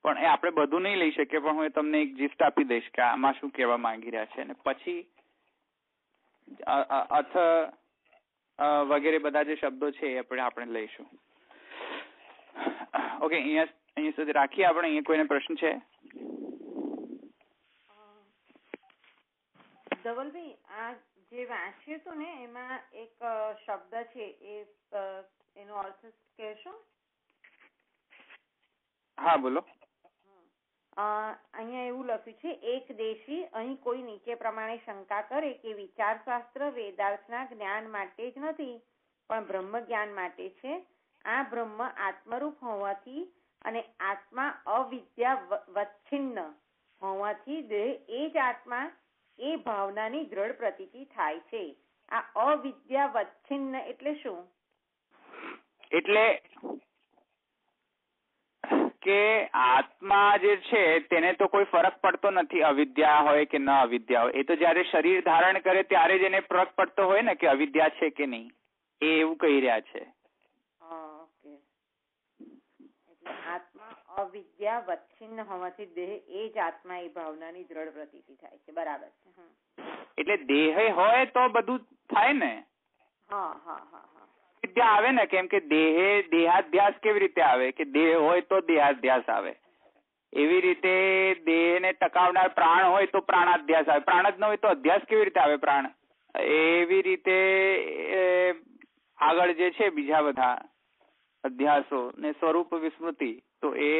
પણ એ આપણે બધું નહીં લઈ શકીએ, પણ હું તમને એક જીસ્ટ આપી દઈશ કે આમાં શું કહેવા માંગી રહ્યા છે. અને પછી અથ વગેરે બધા જે શબ્દો છે એ આપણે લઈશું. ઓકે, અહીંયા સુધી રાખીએ આપણે. અહીંયા કોઈને પ્રશ્ન છે? ધવલભાઈ, આ જે વાંચ્યું હતું ને એમાં એક શબ્દ છે, એનો અર્થ કહેશો? હા બોલો. અહીંયા એવું લખ્યું છે, એક દેશી અહીં કોઈ નીચે પ્રમાણે શંકા કરે કે વિચારશાસ્ત્ર વેદાર્થના જ્ઞાન માટે જ નથી પણ બ્રહ્મ જ્ઞાન માટે છે. આ બ્રહ્મ આત્મરૂપ હોવાથી અને આત્મા અવિદ્યા વચ્છિન્ન હોવાથી દેહ એ જ આત્મા એ ભાવનાની દ્રઢ પ્રતીતિ થાય છે. આ અવિદ્યા વચ્છિન્ન એટલે શું? એટલે કે આત્મા જે છે તેને તો કોઈ ફરક પડતો નથી, અવિદ્યા હોય કે ન અવિદ્યા હોય. એ તો જયારે શરીર ધારણ કરે ત્યારે જ એને ફરક પડતો હોય ને કે અવિદ્યા છે કે નહીં, એ એવું કહી રહ્યા છે. એટલે આત્મા અવિદ્યા વચ્છિન્ન હોવાથી દેહ એ જ આત્મા એ ભાવનાની દ્રઢ પ્રતીતિ થાય છે. બરાબર છે. એટલે દેહ હોય તો બધું થાય ને. વિદ્યા આવે ને, કેમ કે દેહાધ્યાસ કેવી રીતે આવે કે દેહ હોય તો દેહાધ્યાસ આવે. એવી રીતે દેહને ટકાવનાર પ્રાણ હોય તો પ્રાણાધ્યાસ આવે. પ્રાણ જ ન હોય તો અધ્યાસ કેવી રીતે આવે પ્રાણ? એવી રીતે આગળ જે છે બીજા બધા અધ્યાસો ને સ્વરૂપ વિસ્મૃતિ, તો એ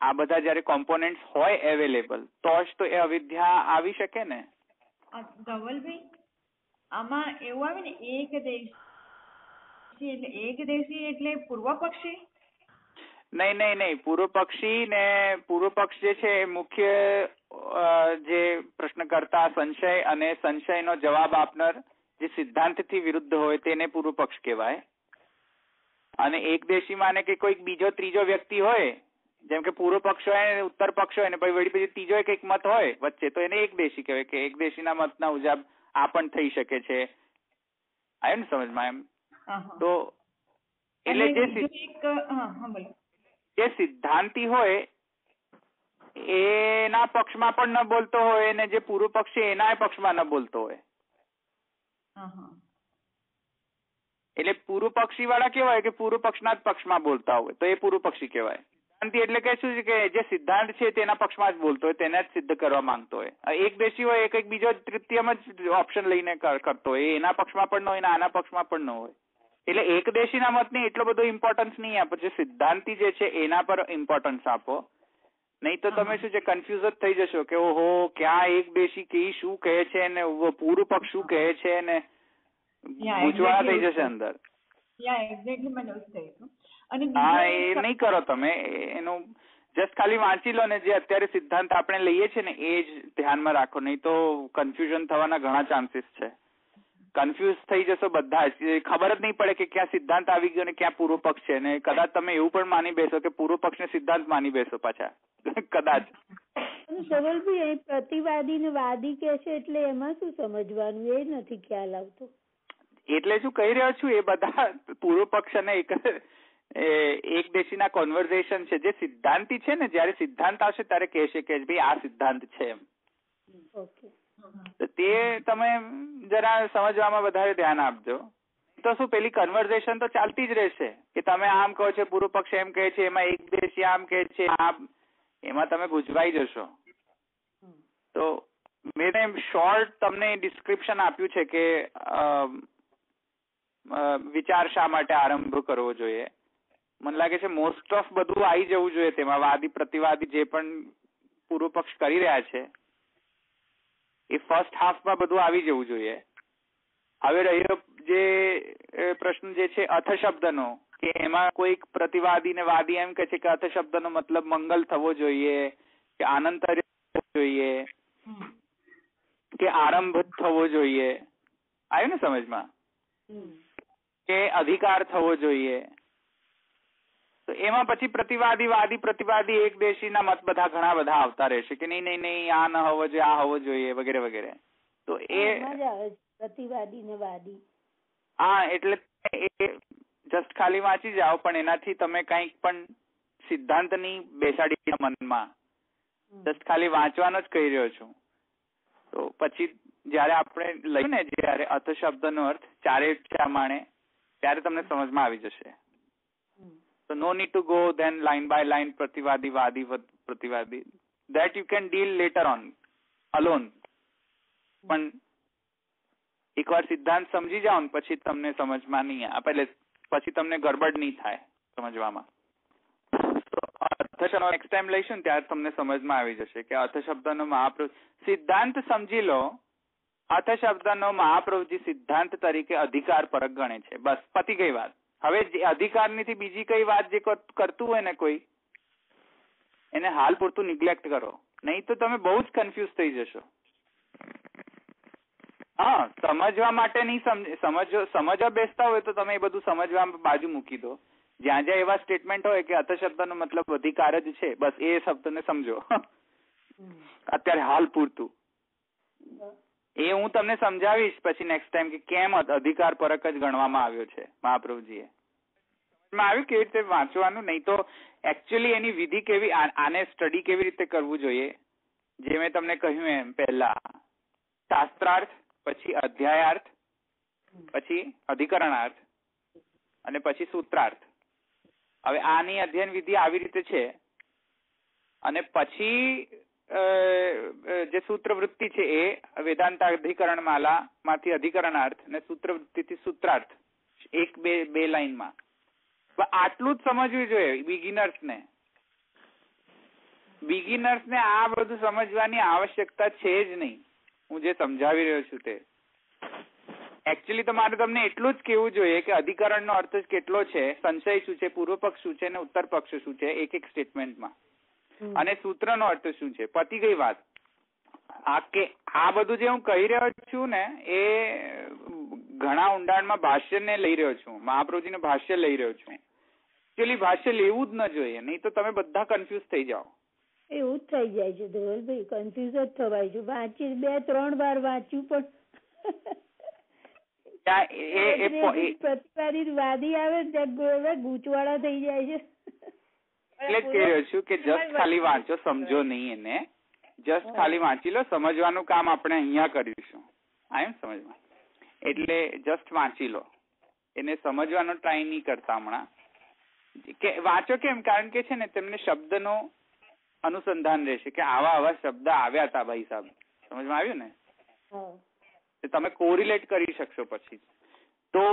આ બધા જયારે કોમ્પોનેન્ટ્સ હોય અવેલેબલ તો જ તો એ અવિદ્યા આવી શકે ને. ધવલભાઈ, આમાં એવું આવે ને એક દેશી, એટલે એક દેશી એટલે પૂર્વ પક્ષી? નહીં, પૂર્વ પક્ષી ને પૂર્વ પક્ષ જે છે મુખ્ય જે પ્રશ્નકર્તા સંશય અને સંશયનો જવાબ આપનાર જે સિદ્ધાંતથી વિરુદ્ધ હોય તેને પૂર્વ પક્ષ કહેવાય. અને એક દેશી માને કે કોઈક બીજો ત્રીજો વ્યક્તિ હોય, જેમ કે પૂર્વ પક્ષ હોય ને ઉત્તર પક્ષ હોય ને પછી ત્રીજો એક મત હોય વચ્ચે, તો એને એક દેશી કહેવાય કે એક દેશીના મતના ઉજાબ આ પણ થઈ શકે છે. આવ્યું ને સમજમાં? એમ તો એટલે જે સિદ્ધાંતી હોય એના પક્ષમાં પણ ન બોલતો હોય ને જે પૂર્વ પક્ષી એના પક્ષમાં ન બોલતો હોય. એટલે પૂર્વ પક્ષી વાળા કેવાય કે પૂર્વ પક્ષના જ પક્ષમાં બોલતા હોય તો એ પૂર્વ પક્ષી કહેવાય. સિદ્ધાંતી એટલે કે શું છે કે જે સિદ્ધાંત છે તેના પક્ષમાં જ બોલતો હોય, તેને જ સિદ્ધ કરવા માંગતો હોય. એક દેશી હોય એક બીજો તૃતીયમ જ ઓપ્શન લઈને કરતો હોય, એના પક્ષમાં પણ ન હોય ને આના પક્ષમાં પણ ન હોય. એટલે એક દેશીના મતને એટલો બધો ઇમ્પોર્ટન્સ નહીં આપો. જે સિદ્ધાંતી જે છે એના પર ઇમ્પોર્ટન્સ આપો, નહીં તો તમે શું છે કન્ફ્યુઝ જ થઈ જશો કે ઓહો ક્યાં એક દેશી કી શું કહે છે ને પૂર્વ પક્ષ શું કહે છે ને ગૂંચવાડા થઈ જશે અંદર. હા, એ નહીં કરો તમે. એનું જસ્ટ ખાલી વાંચી લો ને જે અત્યારે સિદ્ધાંત આપણે લઈએ છીએ ને એ જ ધ્યાનમાં રાખો, નહીં તો કન્ફ્યુઝન થવાના ઘણા ચાન્સીસ છે. કન્ફ્યુઝ થઈ જશો બધા જ, ખબર જ નહીં પડે કે ક્યાં સિદ્ધાંત આવી ગયો ને ક્યાં પૂર્વ પક્ષ છે. ને કદાચ તમે એવું પણ માની બેસો કે પૂર્વ પક્ષ ને સિદ્ધાંત માની બેસો પાછા કદાચ. સવલભાઈ, પ્રતિવાદી ને વાદી કે છે એટલે એમાં શું સમજવાનું એ નથી ખ્યાલ આવતો. એટલે શું કહી રહ્યો છું, એ બધા પૂર્વ પક્ષ અને એક દેશીના કોન્વર્ઝેશન છે. જે સિદ્ધાંતી છે ને જયારે સિદ્ધાંત આવશે ત્યારે કહેશે કે ભાઈ આ સિદ્ધાંત છે એમ. તે તમે જરા સમજવામાં વધારે ધ્યાન આપજો. તો શું પેલી કન્વર્ઝેશન તો ચાલતી જ રહેશે કે તમે આમ કહો છો, પૂર્વ પક્ષ એમ કહે છે, એમાં એક દેશી આમ કહે છે, એમાં તમે ગુજવાઈ જશો. તો મેં શોર્ટ તમને ડિસ્ક્રિપ્શન આપ્યું છે કે વિચાર શા માટે આરંભ કરવો જોઈએ. મને લાગે છે મોસ્ટ ઓફ બધું આવી જવું જોઈએ તેમાં. વાદી પ્રતિવાદી જે પણ પૂર્વ પક્ષ કરી રહ્યા છે એ ફર્સ્ટ હાફમાં બધું આવી જવું જોઈએ. હવે રહ્યો જે પ્રશ્ન જે છે અથ શબ્દનો, કે એમાં કોઈક પ્રતિવાદી ને વાદી એમ કે છે કે અથ શબ્દનો મતલબ મંગલ થવો જોઈએ, કે આનંદ થવો જોઈએ, કે આરંભ થવો જોઈએ. આવ્યું ને સમજમાં? કે અધિકાર થવો જોઈએ. તો એમાં પછી પ્રતિવાદી એક દેશીના મત ઘણા બધા આવતા રહેશે કે નહીં, આ ન હોવો જોઈએ, આ હોવો જોઈએ, વગેરે વગેરે. તો એ પ્રતિવાદી ને વાદી, હા, એટલે જસ્ટ ખાલી વાંચી જાઓ, પણ એનાથી તમે કંઈક પણ સિદ્ધાંત ની બેસાડી મનમાં. જસ્ટ ખાલી વાંચવાનો જ કહી રહ્યો છું. તો પછી જયારે આપણે લઈએ ને જયારે અર્થ શબ્દનો અર્થ ચારે પ્રમાણે, ત્યારે તમને સમજમાં આવી જશે. So no need to go then line by line પ્રતિવાદી વાદી પ્રતિવાદી. That you can deal later on alone. પણ એકવાર સિદ્ધાંત સમજી જાઓ ને પછી તમને સમજમાં નહીં આવે, પછી તમને ગડબડ નહીં થાય સમજવામાં. અર્થ શબ્દ નેક્સ્ટ ટાઈમ લઈશું ને ત્યારે તમને સમજમાં આવી જશે કે અર્થ શબ્દનો સિદ્ધાંત સમજી લો. અર્થ શબ્દનો મહાપ્રભુજી સિદ્ધાંત તરીકે અધિકાર પરક ગણે છે. બસ પતી ગઈ વાત. હવે અધિકારની બીજી કઈ વાત જે કરતું હોય ને કોઈ, એને હાલ પૂરતું નિગ્લેક્ટ કરો, નહીં તો તમે બહુ જ કન્ફ્યુઝ થઈ જશો. હા, સમજવા માટે નહીં સમજવા બેસતા હોય તો તમે એ બધું સમજવા બાજુ મૂકી દો. જ્યાં જ્યાં એવા સ્ટેટમેન્ટ હોય કે અર્થ શબ્દનો મતલબ અધિકાર જ છે, બસ એ શબ્દને સમજો અત્યારે હાલ પૂરતું. એ હું તમને સમજાવીશ પછી નેક્સ્ટ ટાઈમ કે કેમ અધિકાર પરક જ ગણવામાં આવ્યો છે મહાપ્રભુજીએ. આવ્યું કેવી રીતે વાંચવાનું, નહીં તો એકચ્યુઅલી એની વિધિ કેવી, આને સ્ટડી કેવી રીતે કરવું જોઈએ, જે મેં તમને કહ્યું એમ પહેલા શાસ્ત્રાર્થ, પછી અધ્યાયાર્થ, પછી અધિકરણાર્થ અને પછી સૂત્રાર્થ. હવે આની અધ્યયન વિધિ આવી રીતે છે. અને પછી જે સૂત્રવૃત્તિ છે એ વેદાંત અધિકરણ માલા માંથી અધિકરણાર્થ અને સૂત્રવૃત્તિથી સૂત્રાર્થ, એક બે લાઈનમાં. આટલું જ સમજવું જોઈએ બિગિનર્સને આ બધું સમજવાની આવશ્યકતા છે જ નહીં. હું જે સમજાવી રહ્યો છું તે એકચ્યુઅલી તો મારે તમને એટલું જ કેવું જોઈએ કે અધિકરણનો અર્થ જ કેટલો છે, સંશય શું છે, પૂર્વ પક્ષ શું છે અને ઉત્તર પક્ષ શું છે એક સ્ટેટમેન્ટમાં, અને સૂત્રનો અર્થ શું છે. પતી ગઈ વાત. આ બધું જે હું કહી રહ્યો છું ને એ ઘણા ઊંડાણમાં ભાષ્યને લઈ રહ્યો છું, મહાપ્રભુજીનું ભાષ્ય લઈ રહ્યો છું. એકચ્યુઅલી ભાષ્ય લેવું જ ન જોઈએ, નહીં તો તમે બધા કન્ફ્યુઝ થઈ જાઓ. એવું જ થઈ જાય છે ધવલભાઈ, કન્ફ્યુઝ જ થવાય છે. વાંચી 2-3 વાર વાંચ્યું પણ પ્રતિવાદી વાદી આવે ત્યાં ગૂંચવાડા થઈ જાય છે. એટલે જ કહી રહ્યો છું કે જસ્ટ ખાલી વાંચો, સમજો નહીં એને. જસ્ટ ખાલી વાંચી લો, સમજવાનું કામ આપણે અહીંયા કરીશું. આમ સમજમાં, એટલે જસ્ટ વાંચી લો, એને સમજવાનો ટ્રાય નહીં કરતા હમણાં. કે વાંચો કેમ? કારણ કે છે ને તેમને શબ્દનો અનુસંધાન રહેશે કે આવા શબ્દ આવ્યા હતા ભાઈ સાહેબ. સમજમાં આવ્યું ને? તમે કોરિલેટ કરી શકશો પછી. તો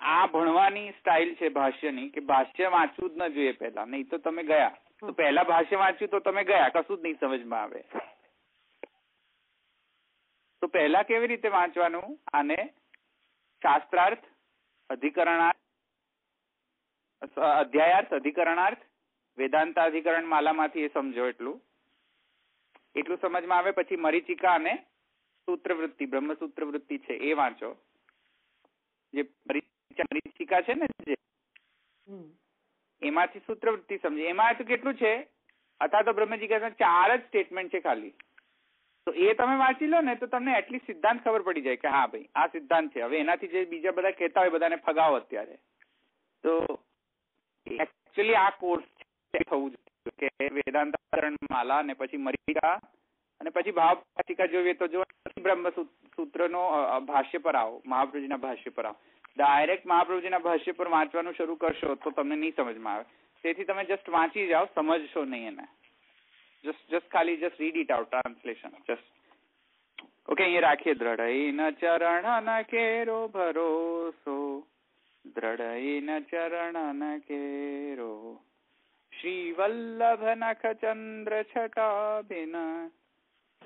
આ ભણવાની સ્ટાઇલ છે ભાષ્યની કે ભાષ્ય વાંચવું જ ન જોઈએ પહેલા, નહીં તો તમે ગયા. તો પહેલા ભાષ્ય વાંચ્યું તો તમે ગયા, કશું જ નહીં સમજમાં આવે. તો પહેલા કેવી રીતે વાંચવાનું? આને શાસ્ત્રાર્થ, અધિકરણાર્થ, અધ્યાયાર્થ, અધિકરણાર્થ, વેદાંતાધિકરણ માલામાંથી એ સમજો. એટલું સમજમાં આવે. પછી મરીચિકા અને સૂત્રવૃત્તિ, બ્રહ્મસૂત્ર વૃત્તિ છે એ વાંચો. જે મરીચિકા છે ને જે એમાંથી સૂત્રવૃત્તિ સમજે. એમાં તો કેટલું છે, અથવા તો બ્રહ્મજિજ્ઞાસા 4 જ સ્ટેટમેન્ટ છે ખાલી. તો એ તમે વાંચી લો ને તો તમને એટલીસ્ટ સિદ્ધાંત ખબર પડી જાય કે હા ભાઈ આ સિદ્ધાંત છે. હવે એનાથી જે બીજા બધા કહેતા હોય બધાને ફગાવો અત્યારે. તો એકચ્યુઅલી આ કોર્સ થવું જોઈએ કે વેદાંતરણ માલા અને પછી મરીચિકા અને પછી ભાવપાચિકા જોઈએ તો જો બ્રહ્મસૂત્રનો ભાષ્ય પર આવો, મહાપ્રભુજીના ભાષ્ય પર આવો. ડાયરેક્ટ મહાપ્રભુજીના ભાષ્ય પર વાંચવાનું શરૂ કરશો તો તમને નહીં સમજમાં આવે. તેથી તમે જસ્ટ વાંચી જાઓ, સમજશો નહીં એને. just ખાલી just read it out, translation just. Okay, અહીંયા રાખીએ. દ્રઢઈન ચરણ કેરો ભરોસો, દ્રઢઈન ચરણ કેરો, શ્રી વલ્લભ નખ ચંદ્ર છટા બિન,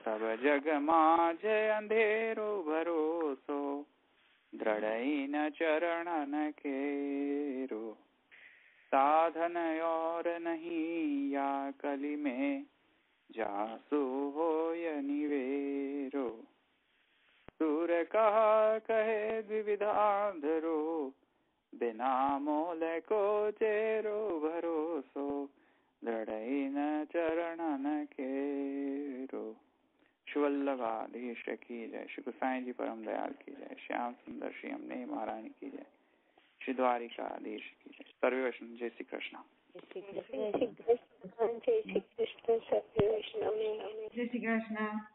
સબ જગ માં જય અંધેરો ભરોસો, દ્રઢઈન ચરણ કેરો, साधन और नहीं या कली में, जासु होय निवेरो, सुर कहा कहे द्विविधाधरो, बिना मोल को चेरो भरोसो, दृढ़ चरण केरो. शिवल्लभाधीश की जय. श्री गोसाई जी परम दयाल की जय. श्याम सुंदर श्री अम्ने महारानी की जय. श्री द्वारिकाधीश की जय. सर्वे वैष्णव. जय श्री कृष्ण. જય શ્રી કૃષ્ણ. જય શ્રી કૃષ્ણ. સર્વે વૈષ્ણવ. જય શ્રી કૃષ્ણ.